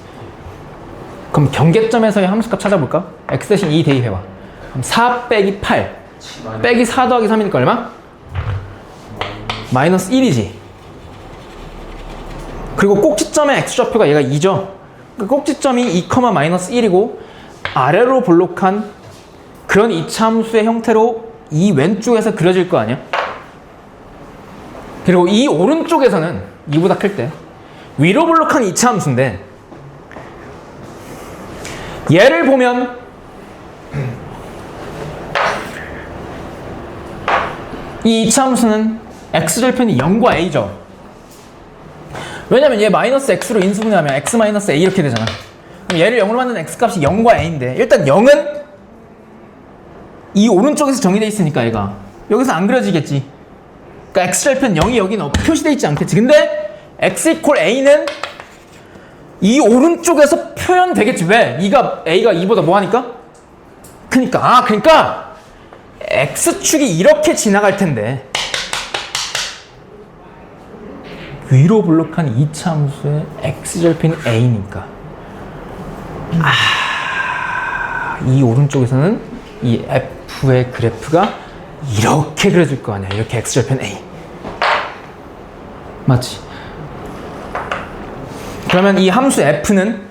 그럼 경계점에서의 함수값 찾아볼까? x 대신 2 대입해봐. 그럼 4 빼기 8 빼기 4 더하기 3이니까 얼마? 마이너스 1이지. 그리고 꼭지점의 x좌표가 얘가 2죠. 그 꼭지점이 2, 마이너스 1이고 아래로 볼록한 그런 이차함수의 형태로 이 왼쪽에서 그려질 거 아니야? 그리고 이 오른쪽에서는 2보다 클 때 위로 볼록한 이차함수인데 얘를 보면 이 이차함수는 x절편이 0과 a죠. 왜냐면 얘 마이너스 x로 인수분해하면 x 마이너스 a 이렇게 되잖아. 그럼 얘를 0으로 만드는 x값이 0과 a인데 일단 0은 이 오른쪽에서 정의되어 있으니까 얘가 여기서 안 그려지겠지. 그러니까 x절편 0이 여기는 표시되어 있지 않겠지. 근데 x equal a는 이 오른쪽에서 표현되겠지. 왜? a가 2보다 뭐하니까? 그러니까 x축이 이렇게 지나갈 텐데 위로 볼록한 2차 함수의 x절편이 a니까 이 오른쪽에서는 이 f의 그래프가 이렇게 그려질 거 아니야. 이렇게 x절편 a. 맞지? 그러면 이 함수 f는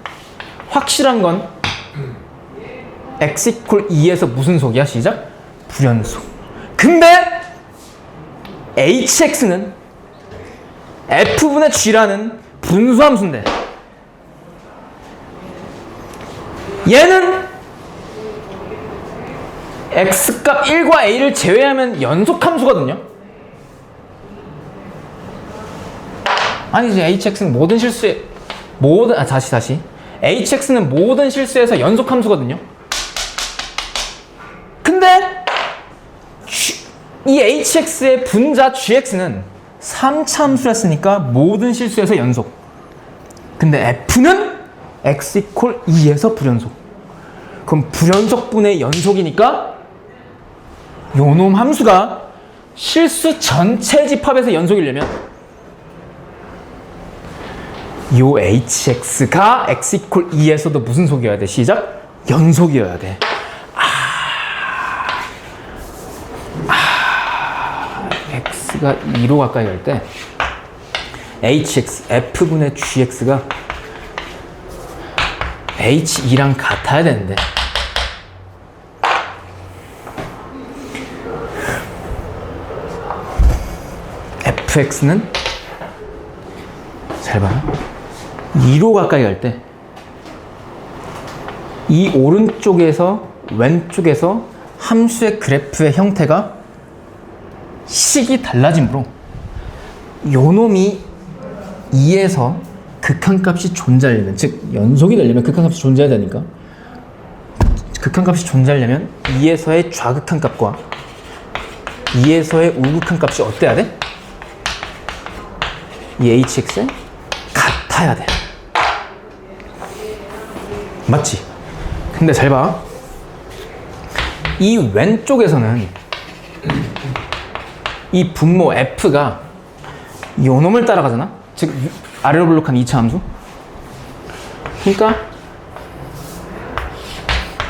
확실한 건 x equal 2에서 무슨 속이야? 시작. 불연속. 근데 hx는 f분의 g라는 분수함수인데 얘는 x값 1과 a를 제외하면 연속함수거든요. 아니지. hx는 모든 실수에 다시 hx는 모든 실수에서 연속함수거든요. 이 hx의 분자 gx는 3차 함수였으니까 모든 실수에서 연속. 근데 f는 x 이퀄 2에서 불연속. 그럼 불연속분의 연속이니까 요놈 함수가 실수 전체 집합에서 연속이려면 요 hx가 x 이퀄 2에서도 무슨 속이어야 돼? 시작! 연속이어야 돼. x가 2로 가까이 갈 때 hx, f분의 gx가 h2랑 같아야 되는데 fx는 잘 봐요. 2로 가까이 갈 때 이 오른쪽에서 왼쪽에서 함수의 그래프의 형태가 식이 달라지므로 요 놈이 2에서 극한값이 존재하려면, 즉 연속이 되려면 극한값이 존재해야 되니까 극한값이 존재하려면 2에서의 좌극한값과 2에서의 우극한값이 어때야 돼? 이 hx에 같아야 돼. 맞지? 근데 잘 봐. 이 왼쪽에서는 이 분모 f가 요 놈을 따라가잖아? 즉 아래로 블록한 2차 함수. 그러니까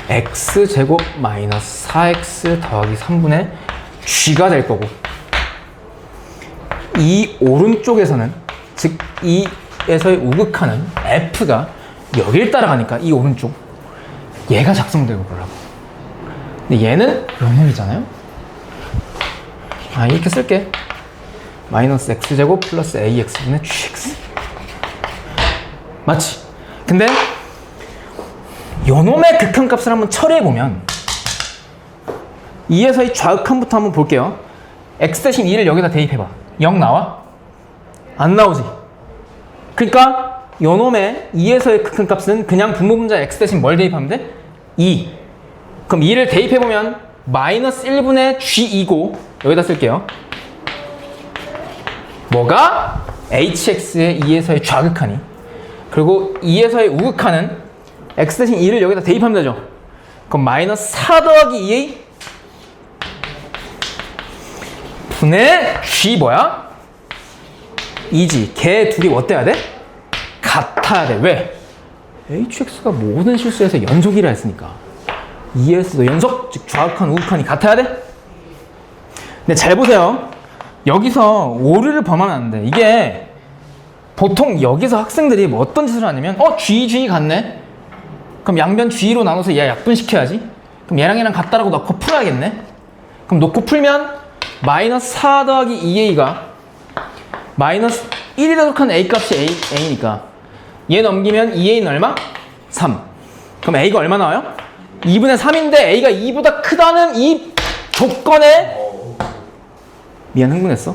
x제곱 마이너스 4x 더하기 3분의 g가 될 거고, 이 오른쪽에서는 즉 이에서의 우극하는 f가 여길 따라가니까 이 오른쪽 얘가 작성되고 그러라고. 근데 얘는 요 놈이잖아요. 이렇게 쓸게. 마이너스 x제곱 플러스 ax분의 gx. 맞지? 근데 요 놈의 극한값을 한번 처리해보면 2에서의 좌극한부터 한번 볼게요. x 대신 2를 여기다 대입해봐. 0 나와? 안 나오지? 그러니까 요 놈의 2에서의 극한값은 그냥 분모분자 x 대신 뭘 대입하면 돼? 2. 그럼 2를 대입해보면 마이너스 1분의 g2고 여기다 쓸게요. 뭐가? hx의 2에서의 좌극하니, 그리고 2에서의 우극하는 x 대신 2를 여기다 대입하면 되죠. 그럼 마이너스 4 더하기 2a 분의 g 뭐야? 2지. 걔 둘이 어때야 돼? 같아야 돼. 왜? hx가 모든 실수에서 연속이라 했으니까 2에서도 연속, 즉 좌극한 우극한이 같아야 돼? 근데 잘 보세요. 여기서 오류를 범하는데, 이게 보통 여기서 학생들이 뭐 어떤 짓을 하냐면 g 같네? 그럼 양변 g로 나눠서 얘 약분시켜야지. 그럼 얘랑 같다라고 넣고 풀어야겠네? 그럼 놓고 풀면 마이너스 4 더하기 2a가 마이너스 1이 더덕한 a 값이 a니까 얘 넘기면 2a는 얼마? 3. 그럼 a가 얼마 나와요? 2분의 3인데 a가 2보다 크다는 이 조건에 미안, 흥분했어.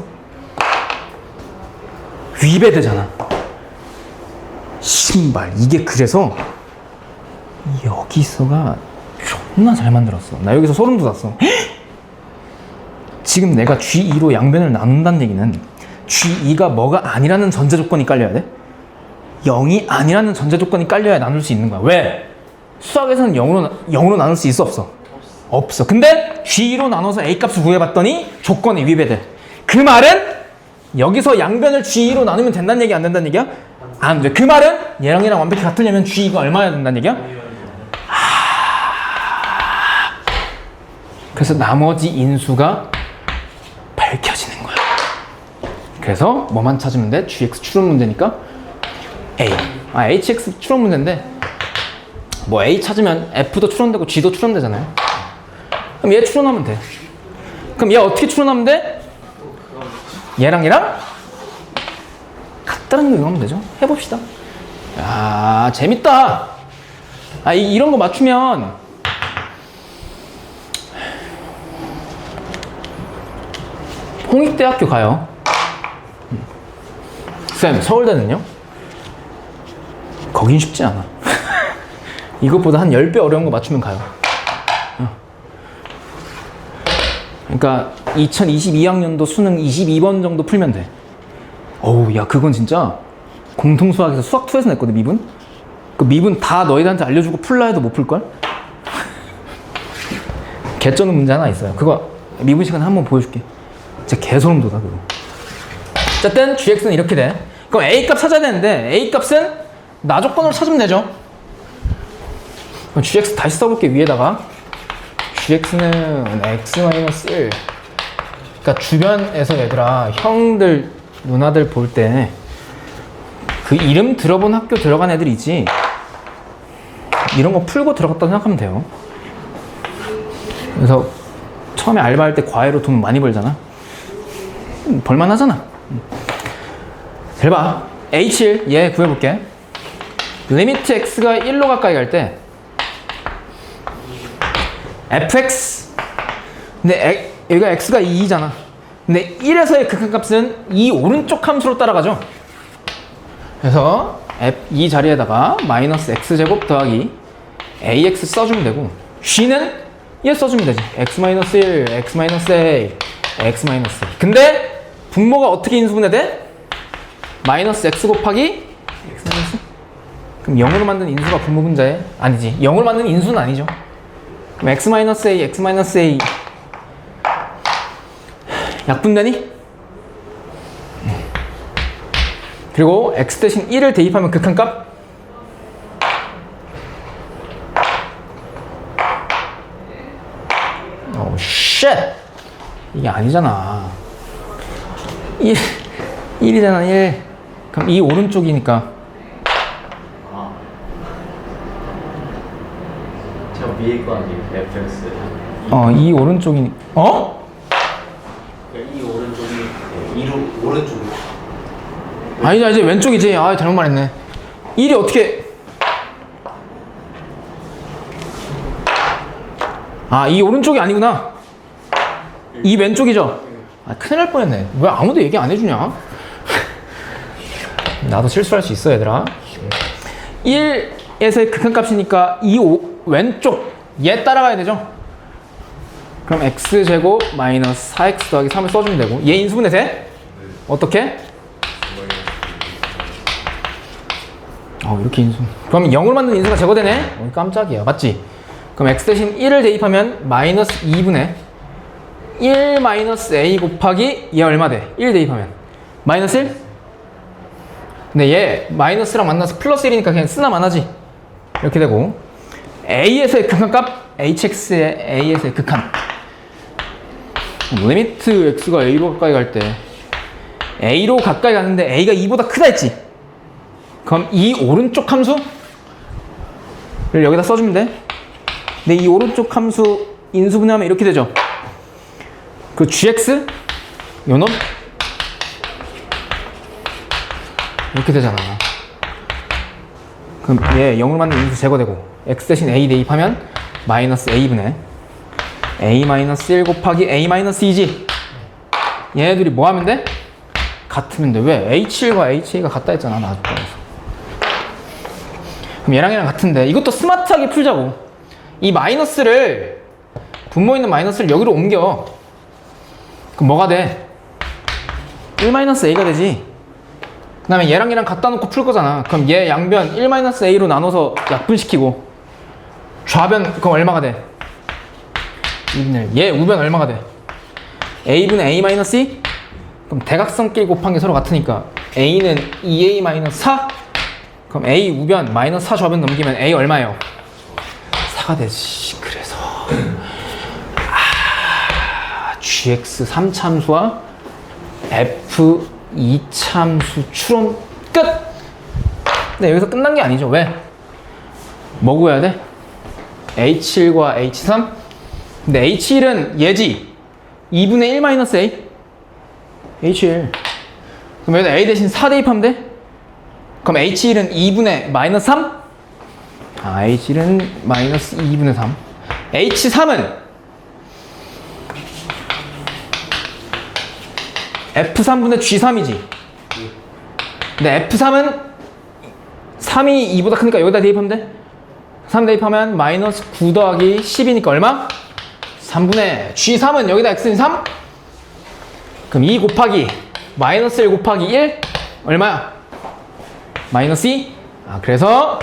위배되잖아. 신발. 이게 그래서 여기서가 존나 잘 만들었어. 나 여기서 소름 돋았어. 지금 내가 G2로 양변을 나눈다는 얘기는 G2가 뭐가 아니라는 전제 조건이 깔려야 돼? 0이 아니라는 전제 조건이 깔려야 나눌 수 있는 거야. 왜? 수학에서는 0으로 나눌 수 있어, 없어? 없어. 근데 G로 나눠서 A 값을 구해봤더니 조건이 위배돼. 그 말은 여기서 양변을 G로 나누면 된다는 얘기, 안 된다는 얘기야? 안 돼. 그 말은 얘랑 얘랑 완벽히 같으려면 G가 얼마야 된다는 얘기야? 그래서 나머지 인수가 밝혀지는 거야. 그래서 뭐만 찾으면 돼? GX 추론 문제니까 A. HX 추론 문제인데 뭐 A 찾으면 F도 추론되고 G도 추론되잖아요. 그럼 얘 추론하면 돼. 그럼 얘 어떻게 추론하면 돼? 얘랑 얘랑 같다는 거 이용하면 되죠. 해봅시다. 야, 재밌다. 이런 거 맞추면 홍익대학교 가요. 쌤, 서울대는요? 거긴 쉽지 않아. 이것보다 한 10배 어려운 거 맞추면 가요. 그러니까 2022학년도 수능 22번 정도 풀면 돼. 어우, 야, 그건 진짜 공통수학에서 수학2에서 냈거든, 미분? 그 미분 다 너희들한테 알려주고 풀라 해도 못 풀걸? 개쩌는 문제 하나 있어요. 그거 미분 시간에 한번 보여줄게. 진짜 개소름 돋아, 그거. 어쨌든 gx는 이렇게 돼. 그럼 a 값 찾아야 되는데 a 값은 나조건으로 찾으면 되죠. 그럼 gx 다시 써볼게, 위에다가. gx는 x-1. 그러니까 주변에서 얘들아, 형들, 누나들 볼 때 그 이름 들어본 학교 들어간 애들이지 이런 거 풀고 들어갔다고 생각하면 돼요. 그래서 처음에 알바할 때 과외로 돈 많이 벌잖아. 벌만 하잖아. 잘 봐. H1 얘 구해볼게. 리미트 x가 1로 가까이 갈 때 fx, 근데 여기가 x가 2잖아. 근데 1에서의 극한값은 이 오른쪽 함수로 따라가죠. 그래서 이 자리에다가 마이너스 x제곱 더하기 ax 써주면 되고, g는 얘 써주면 되지. x-1, x-a, x-a. 근데 분모가 어떻게 인수분해 돼? 마이너스 x 곱하기 x-. 그럼 0으로 만든 인수가 분모 분자에 아니지. 0으로 만든 인수는 아니죠. 그럼 x-a, x-a 약분되니? 그리고 x 대신 1을 대입하면 극한값? 오, 쉣! 이게 아니잖아. 1이잖아, 1. 그럼 이 오른쪽이니까. 저 위에 거 아니에요? fx. 이 오른쪽이니. 어? 이 오른쪽이 오른쪽이. 아니지, 이제 왼쪽이지. 아, 잘못 말했네. 1이 어떻게. 아, 이 오른쪽이 아니구나. 이 왼쪽이죠? 아, 큰일 날 뻔했네. 왜 아무도 얘기 안 해주냐? 나도 실수할 수 있어, 얘들아. 1에서의 극한값이니까 이 왼쪽 얘 따라가야 되죠? 그럼 x제곱 마이너스 4x 더하기 3을 써주면 되고, 얘 인수분해 돼? 어떻게? 이렇게 인수. 그럼 0을 만든 인수가 제거되네? 깜짝이야. 맞지? 그럼 x 대신 1을 대입하면 마이너스 2분의 1 마이너스 a 곱하기 얘 얼마 돼? 1 대입하면 마이너스 1? 근데 얘 마이너스랑 만나서 플러스 1이니까 그냥 쓰나 마나지. 이렇게 되고, a에서의 극한값, hx의 a에서의 극한. 리미트 x가 a로 가까이 갈 때 a로 가까이 가는데 a가 2보다 크다 했지? 그럼 이 오른쪽 함수를 여기다 써주면 돼. 근데 이 오른쪽 함수 인수분해하면 이렇게 되죠. 그 gx 요놈 이렇게 되잖아. 그럼 얘 0으로 만든 인수 제거되고, x 대신 a 대입하면 마이너스 a분의 a 마이너스 1 곱하기 a 마이너스 2지. 얘네들이 뭐 하면 돼? 같으면 돼. 왜? h1과 ha가 같다 했잖아, 나중에서. 그럼 얘랑 같은데 이것도 스마트하게 풀자고. 이 마이너스를, 분모 있는 마이너스를 여기로 옮겨. 그럼 뭐가 돼? 1-a가 되지. 그 다음에 얘랑 갖다 놓고 풀 거잖아. 그럼 얘 양변 1-a로 나눠서 약분시키고, 좌변 그럼 얼마가 돼? 2분의 1. 얘 우변 얼마가 돼? a분의 a-2? 그럼 대각선끼리 곱한 게 서로 같으니까 a는 2a-4? 그럼 a 우변 마이너스 4 좌변 넘기면 a 얼마예요? 4가 되지. 그래서 gx 3참수와 f 2참수 추론 끝! 근데 여기서 끝난 게 아니죠. 왜? 뭐 구해야 돼? h1과 h3? 근데 h1은 얘지. 2분의 1 마이너스 a? h1. 그럼 여기다 a 대신 4 대입하면 돼? 그럼 h1은 2분의 마이너스 3? h1은 마이너스 2분의 3. h3은 f3분의 g3이지. 근데 f3은 3이 2보다 크니까 여기다 대입하면 돼? 3 대입하면 마이너스 9 더하기 10이니까 얼마? 3분의 G3은 여기다 X는 3? 그럼 2 곱하기 마이너스 1 곱하기 1 얼마야? 마이너스 2? 그래서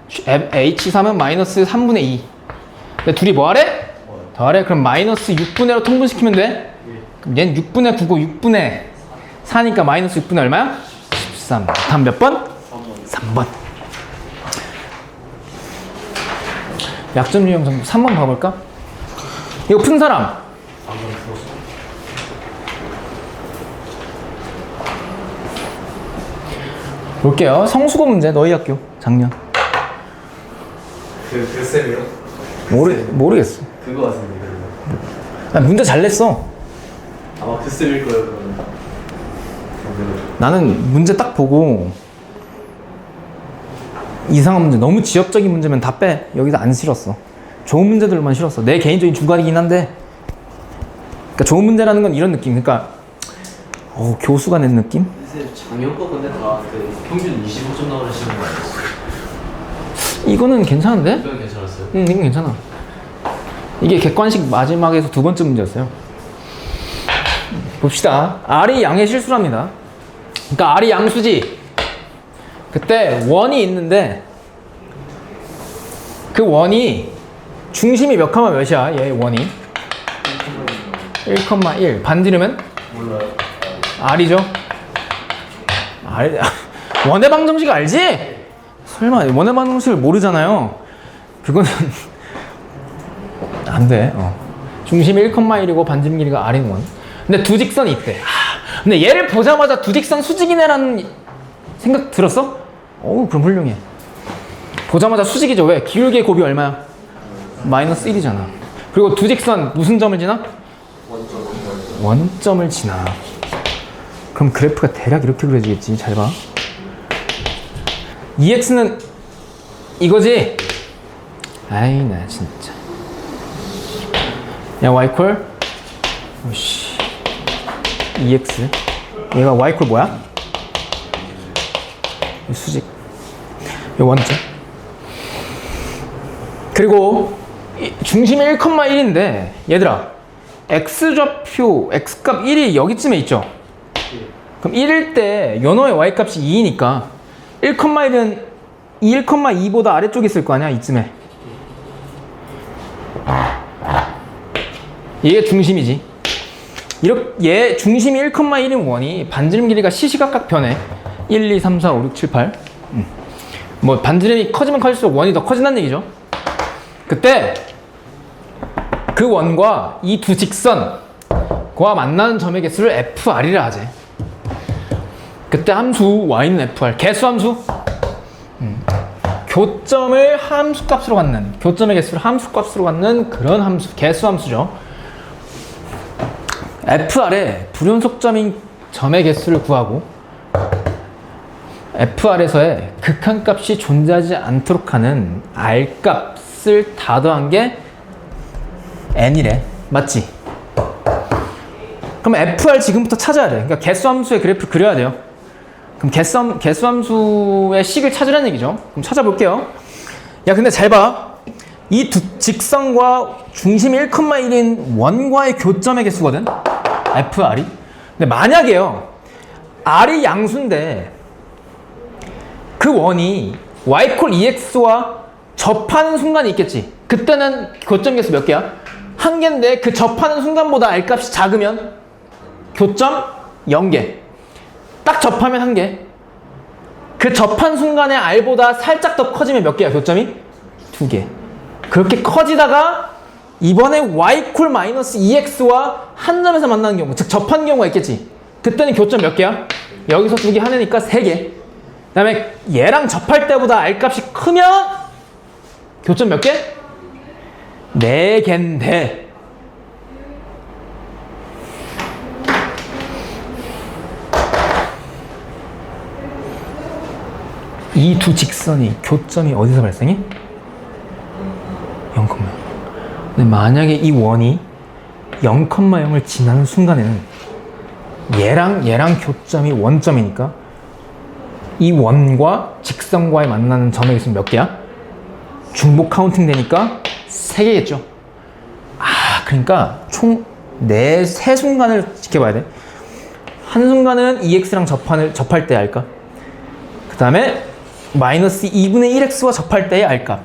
H3은 마이너스 3분의 2. 근데 둘이 뭐 하래? 더하래? 그럼 마이너스 6분의로 통분시키면 돼? 그럼 얘는 6분의 9고 6분의 4니까 마이너스 6분의 얼마야? 13. 다음 몇 번? 3번. 약점 유형 정도 3번 봐볼까? 이거 푼 사람? 방금 풀었어. 볼게요. 성수고 문제 너희 학교 작년. 그 쌤이요? 모르겠어. 그거 같은데 그거. 문제 잘 냈어. 아마 그 쌤일 거예요 그러면. 나는 문제 딱 보고 이상한 문제, 너무 지엽적인 문제면 다 빼. 여기다 안 실었어. 좋은 문제들만 실었어. 내 개인적인 주관이긴 한데, 그러니까 좋은 문제라는 건 이런 느낌. 그러니까 교수가 낸 느낌? 쌤 작년 거 근데 다그 평균 25점 나오시는 거 아니었어요? 이거는 괜찮은데? 이건 괜찮았어요? 응, 이건 괜찮아. 이게 객관식 마지막에서 두 번째 문제였어요. 봅시다. R이 양의 실수랍니다. 그러니까 R이 양수지. 그때 원이 있는데 그 원이 중심이 몇 컴마 몇이야? 얘 원이 1,1 반지르면 몰라요. R이죠. 원의 방정식 알지? 설마 원의 방정식을 모르잖아요. 그거는 안 돼. 중심이 1,1이고 반지름 길이가 R인 원. 근데 두 직선이 있대. 근데 얘를 보자마자 두 직선 수직이네라는 생각 들었어? 그럼 훌륭해. 보자마자 수직이죠. 왜? 기울기의 곱이 얼마야? 마이너스 1이잖아. 그리고 두 직선 무슨 점을 지나? 원점을 지나. 그럼 그래프가 대략 이렇게 그려지겠지. 잘 봐. EX는 이거지? 아이 나 진짜. 야 Y 콜 오씨 EX 얘가 Y 콜 뭐야? 수직 이 원점. 그리고 중심이 1,1인데 얘들아 X좌표 X값 1이 여기쯤에 있죠? 그럼 1일 때 연호의 Y값이 2이니까 1,1은 1,2보다 아래쪽에 있을 거 아니야? 이쯤에. 얘가 중심이지. 얘 중심이 1,1인 원이 반지름 길이가 시시각각 변해. 1, 2, 3, 4, 5, 6, 7, 8. 뭐 반지름이 커지면 커질수록 원이 더 커진다는 얘기죠. 그때 그 원과 이 두 직선과 만나는 점의 개수를 FR이라 하지. 그때 함수 y는 FR, 개수 함수. 교점을 함수값으로 갖는, 교점의 개수를 함수값으로 갖는 그런 함수, 개수 함수죠. FR의 불연속점인 점의 개수를 구하고 FR에서의 극한값이 존재하지 않도록 하는 R값을 다 더한 게 N이래. 맞지? 그럼 FR 지금부터 찾아야 돼. 그러니까 개수함수의 그래프를 그려야 돼요. 그럼 개수함수의 식을 찾으라는 얘기죠. 그럼 찾아볼게요. 야 근데 잘 봐. 이 두 직선과 중심이 1,1인 원과의 교점의 개수거든. FR이. 근데 만약에요. R이 양수인데 그 원이 Y 콜 EX와 접하는 순간이 있겠지. 그때는 교점 개수 몇 개야? 한 개인데 그 접하는 순간보다 R 값이 작으면 교점 0개. 딱 접하면 한 개. 그 접한 순간에 R보다 살짝 더 커지면 몇 개야? 교점이? 2개. 그렇게 커지다가 이번에 Y 콜 마이너스 EX와 한 점에서 만나는 경우, 즉 접한 경우가 있겠지. 그때는 교점 몇 개야? 여기서 2개 하나니까 3개. 그 다음에 얘랑 접할 때보다 R 값이 크면 교점 몇 개? 4개인데 이 두 직선이 교점이 어디서 발생해? 0,0. 근데 만약에 이 원이 0,0을 지나는 순간에는 얘랑 교점이 원점이니까 이 원과 직선과의 만나는 점의 개수는 몇 개야? 중복 카운팅 되니까 3개겠죠. 그러니까 총 세 순간을 지켜봐야 돼. 한 순간은 EX랑 접할 때의 R값. 그 다음에 마이너스 2분의 1X와 접할 때의 R값.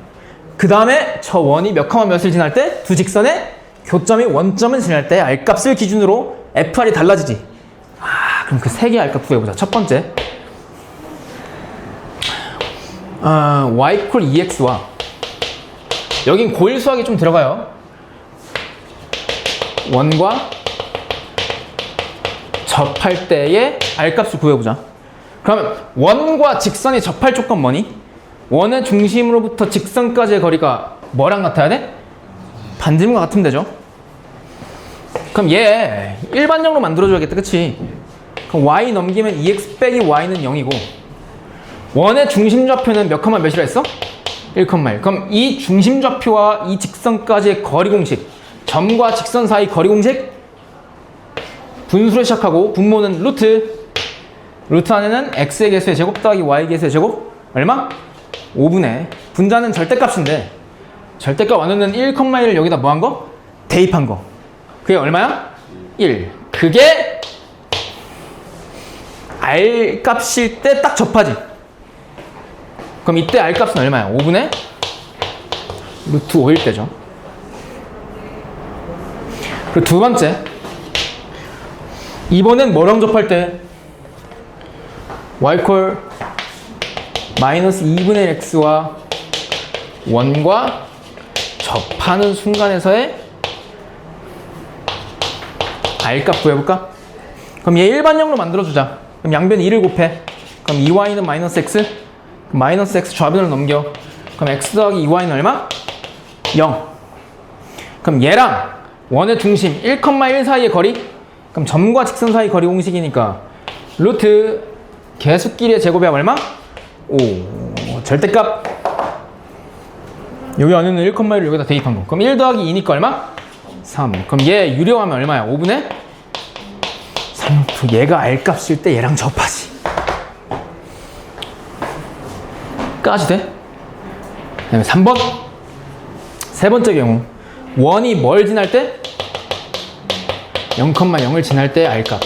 그 다음에 저 원이 몇 컴마 몇을 지날 때 두 직선의 교점이 원점을 지날 때의 R값을 기준으로 FR이 달라지지. 그럼 그 세 개의 R값 구해보자. 첫 번째, y equal EX와 여긴 고일 수학이 좀 들어가요. 원과 접할 때의 R값을 구해보자. 그러면 원과 직선이 접할 조건 뭐니? 원의 중심으로부터 직선까지의 거리가 뭐랑 같아야 돼? 반지름과 같으면 되죠. 그럼 얘 일반적으로 만들어줘야겠다, 그치? 그럼 y 넘기면 2x 빼기 y는 0이고 원의 중심좌표는 몇 컴마 몇이라 했어? 1,1. 그럼 이 중심좌표와 이 직선까지의 거리 공식, 점과 직선 사이 거리 공식 분수로 시작하고 분모는 루트 안에는 x의 개수의 제곱 더하기 y의 개수의 제곱 얼마? 5분의 분자는 절대값인데 절대값 완화는 1,1을 여기다 뭐 한 거? 대입한 거. 그게 얼마야? 1. 그게 R값일 때 딱 접하지. 그럼 이때 R값은 얼마야? 5분의 루트 5일 때죠. 그리고 두 번째, 이번엔 뭐랑 접할 때? y equal 마이너스 2분의 x와 원과 접하는 순간에서의 R값 구해볼까? 그럼 얘 일반형으로 만들어주자. 그럼 양변 2를 곱해. 그럼 2y는 마이너스 x. 그럼 마이너스 x 좌변을 넘겨. 그럼 x 더하기 2y는 얼마? 0. 그럼 얘랑 원의 중심 1,1 사이의 거리? 그럼 점과 직선 사이 거리 공식이니까 루트 개수끼리의 제곱이 얼마? 5. 절대값. 여기 안에는 1,1을 여기다 대입한 거. 그럼 1 더하기 2니까 얼마? 3. 그럼 얘 유려하면 얼마야? 5분의 3루트. 얘가 R값일 때 얘랑 접하지. 까지 돼? 그 다음에 3번. 세 번째 경우. 원이 뭘 지날 때? 0,0을 지날 때 R값.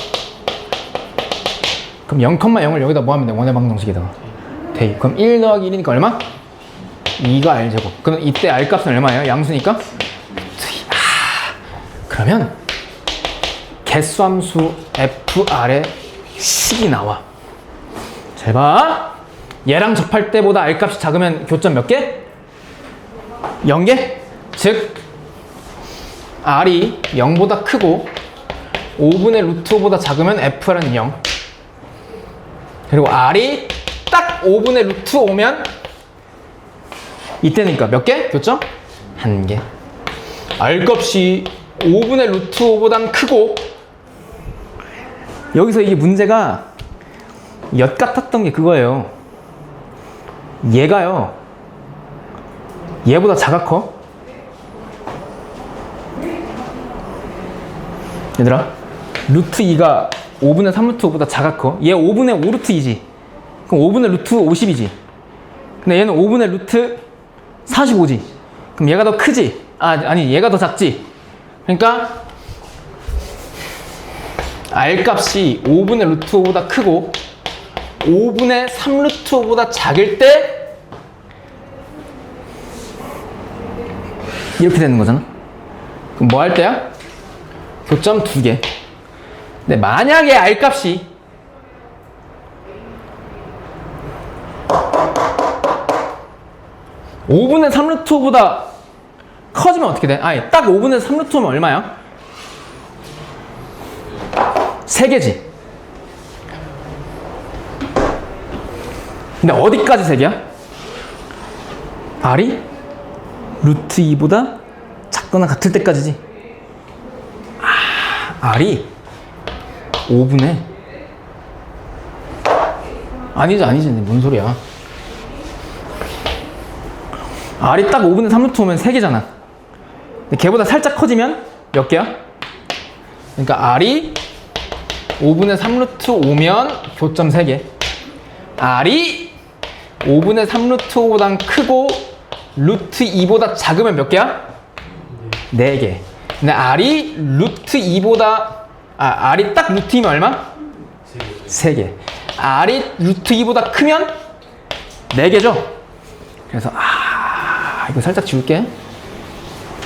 그럼 0,0을 여기다 뭐 하면 돼? 원의 방정식에다가 대입. 그럼 1 더하기 1이니까 얼마? 2가 R제곱. 그럼 이때 R값은 얼마예요? 양수니까? 그러면 개수함수 FR의 식이 나와. 잘 봐. 얘랑 접할 때보다 R값이 작으면 교점 몇 개? 0개? 즉 R이 0보다 크고 5분의 루트 5보다 작으면 FR은 0. 그리고 R이 딱 5분의 루트 5면 이때니까 몇 개? 교점? 1개. R값이 5분의 루트 5보단 크고 여기서 이게 문제가 엿 같았던 게 그거예요. 얘가요 얘보다 작아 커? 얘들아 루트 2가 5분의 3 루트 5보다 작아 커. 얘 5분의 5 루트 2지. 그럼 5분의 루트 50이지. 근데 얘는 5분의 루트 45지. 그럼 얘가 더 크지? 아니 얘가 더 작지. 그러니까 R값이 5분의 루트 5보다 크고 5분의 3 루트 5보다 작을 때 이렇게 되는 거잖아. 그럼 뭐 할 때야? 교점 2개. 근데 만약에 R값이 5분의 3 루트 5보다 커지면 어떻게 돼? 아니 딱 5분의 3 루트 5면 얼마야? 3개지. 근데 어디까지 3개야? R이 루트 2보다 작거나 같을 때까지지. R이 5분의 아니지 뭔 소리야. R이 딱 5분의 3 루트 오면 3개잖아. 근데 걔보다 살짝 커지면 몇 개야? 그러니까 R이 5분의 3 루트 오면 교점 3개. R이 5분의 3 루트 5보단 크고 루트 2보다 작으면 몇 개야? 4개. 근데 R이 루트 2보다 R이 딱 루트 2면 얼마? 3개. R이 루트 2보다 크면 4개죠? 그래서 이거 살짝 지울게.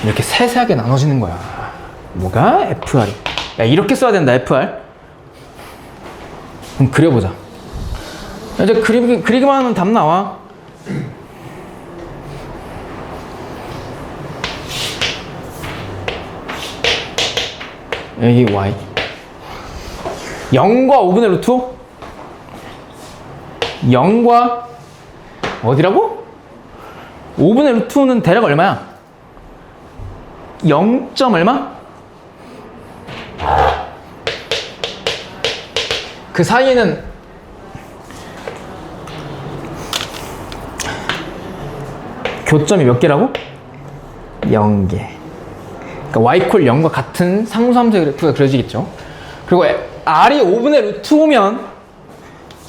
이렇게 세세하게 나눠지는 거야. 뭐가? FR. 야, 이렇게 써야 된다, FR. 그럼 그려보자. 이제 그리기만 하면 답 나와. 여기 Y 0과 5분의 루트 0과 어디라고? 5분의 루트는 대략 얼마야? 0. 얼마? 그 사이에는 교점이 몇 개라고? 0개. 그러니까 y 콜 0과 같은 상수함수의 그래프가 그려지겠죠. 그리고 R이 5분의 루트 5면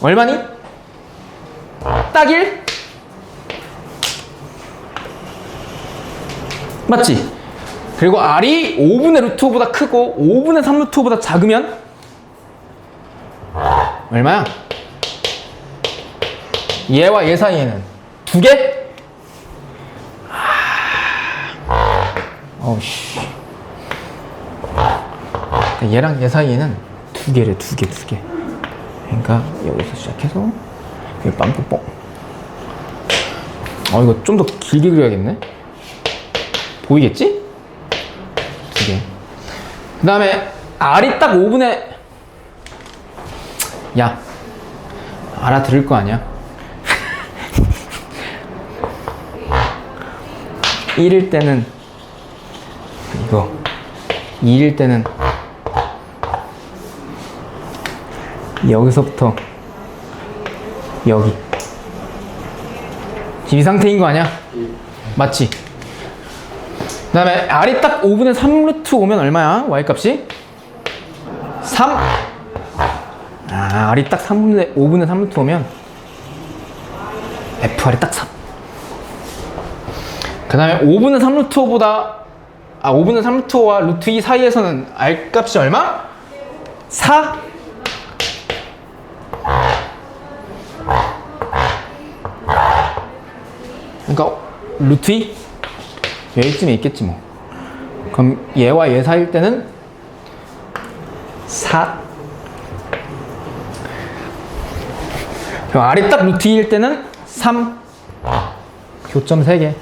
얼마니? 딱 1? 맞지? 그리고 R이 5분의 루트 5보다 크고 5분의 3 루트 5보다 작으면 얼마야? 얘와 얘 사이에는 2개? 어우씨. 얘랑 얘 사이에는 2개래, 2개. 그러니까 여기서 시작해서 여기 빵꾸뽕. 이거 좀 더 길게 그려야겠네. 보이겠지? 2개. 그 다음에 R이 딱 5분의 야, 알아들을 거 아니야? 1일 때는 이거, 2일 때는 여기서부터 여기. 지금 이 상태인 거 아니야? 맞지? 그 다음에 R이 딱 5분의 3 루트 오면 얼마야? Y값이? 3. R이 딱 5분의 3 루트 오면 FR이 딱 3. 그 다음에 5분의 3 루트 5보다 5분의 3 루트 5와 루트 2 사이에서는 R값이 얼마? 4. 그러니까 루트 2? 여기쯤에 있겠지 뭐. 그럼 얘와 얘 사이일 때는 4. 그럼 R이 딱 루트 2일 때는 3. 교점 3개.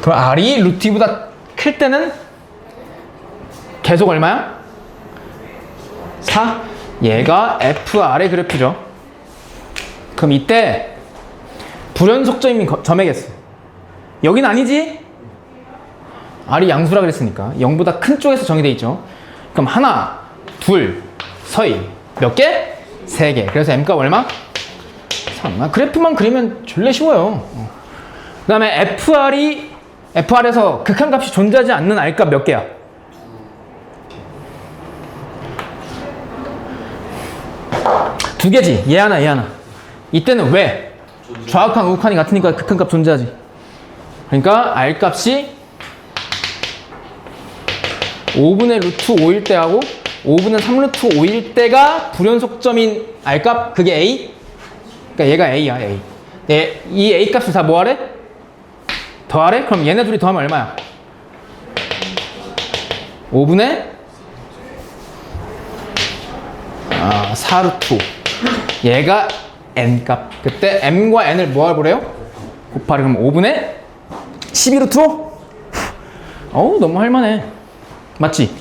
그럼 R이 루트 2보다 클 때는 계속 얼마야? 4. 얘가 FR의 그래프죠. 그럼 이때 불연속점이 점이겠어. 여긴 아니지? R이 양수라 그랬으니까 0보다 큰 쪽에서 정의돼 있죠. 그럼 하나, 둘, 서희 몇 개? 3개. 그래서 M값 얼마? 3. 그래프만 그리면 졸래 쉬워요. 그 다음에 FR에서 극한값이 존재하지 않는 R값 몇 개야? 2개지. 얘 하나, 얘 하나. 이때는 왜? 좌극한, 우극한이 같으니까 극한값 존재하지. 그러니까 R값이 5분의 루트 5일 때하고 5분의 3 루트 5일 때가 불연속점인 R값, 그게 A? 그러니까 얘가 A야, A. 이 A값을 다 뭐 하래? 더하래? 그럼 얘네 둘이 더하면 얼마야? 5분의 4 루트 5. 얘가 N값. 그때 M과 N을 뭐 해보래요? 곱하래. 그럼 5분의 12 루트 5? 어우, 너무 할만해. 맞지?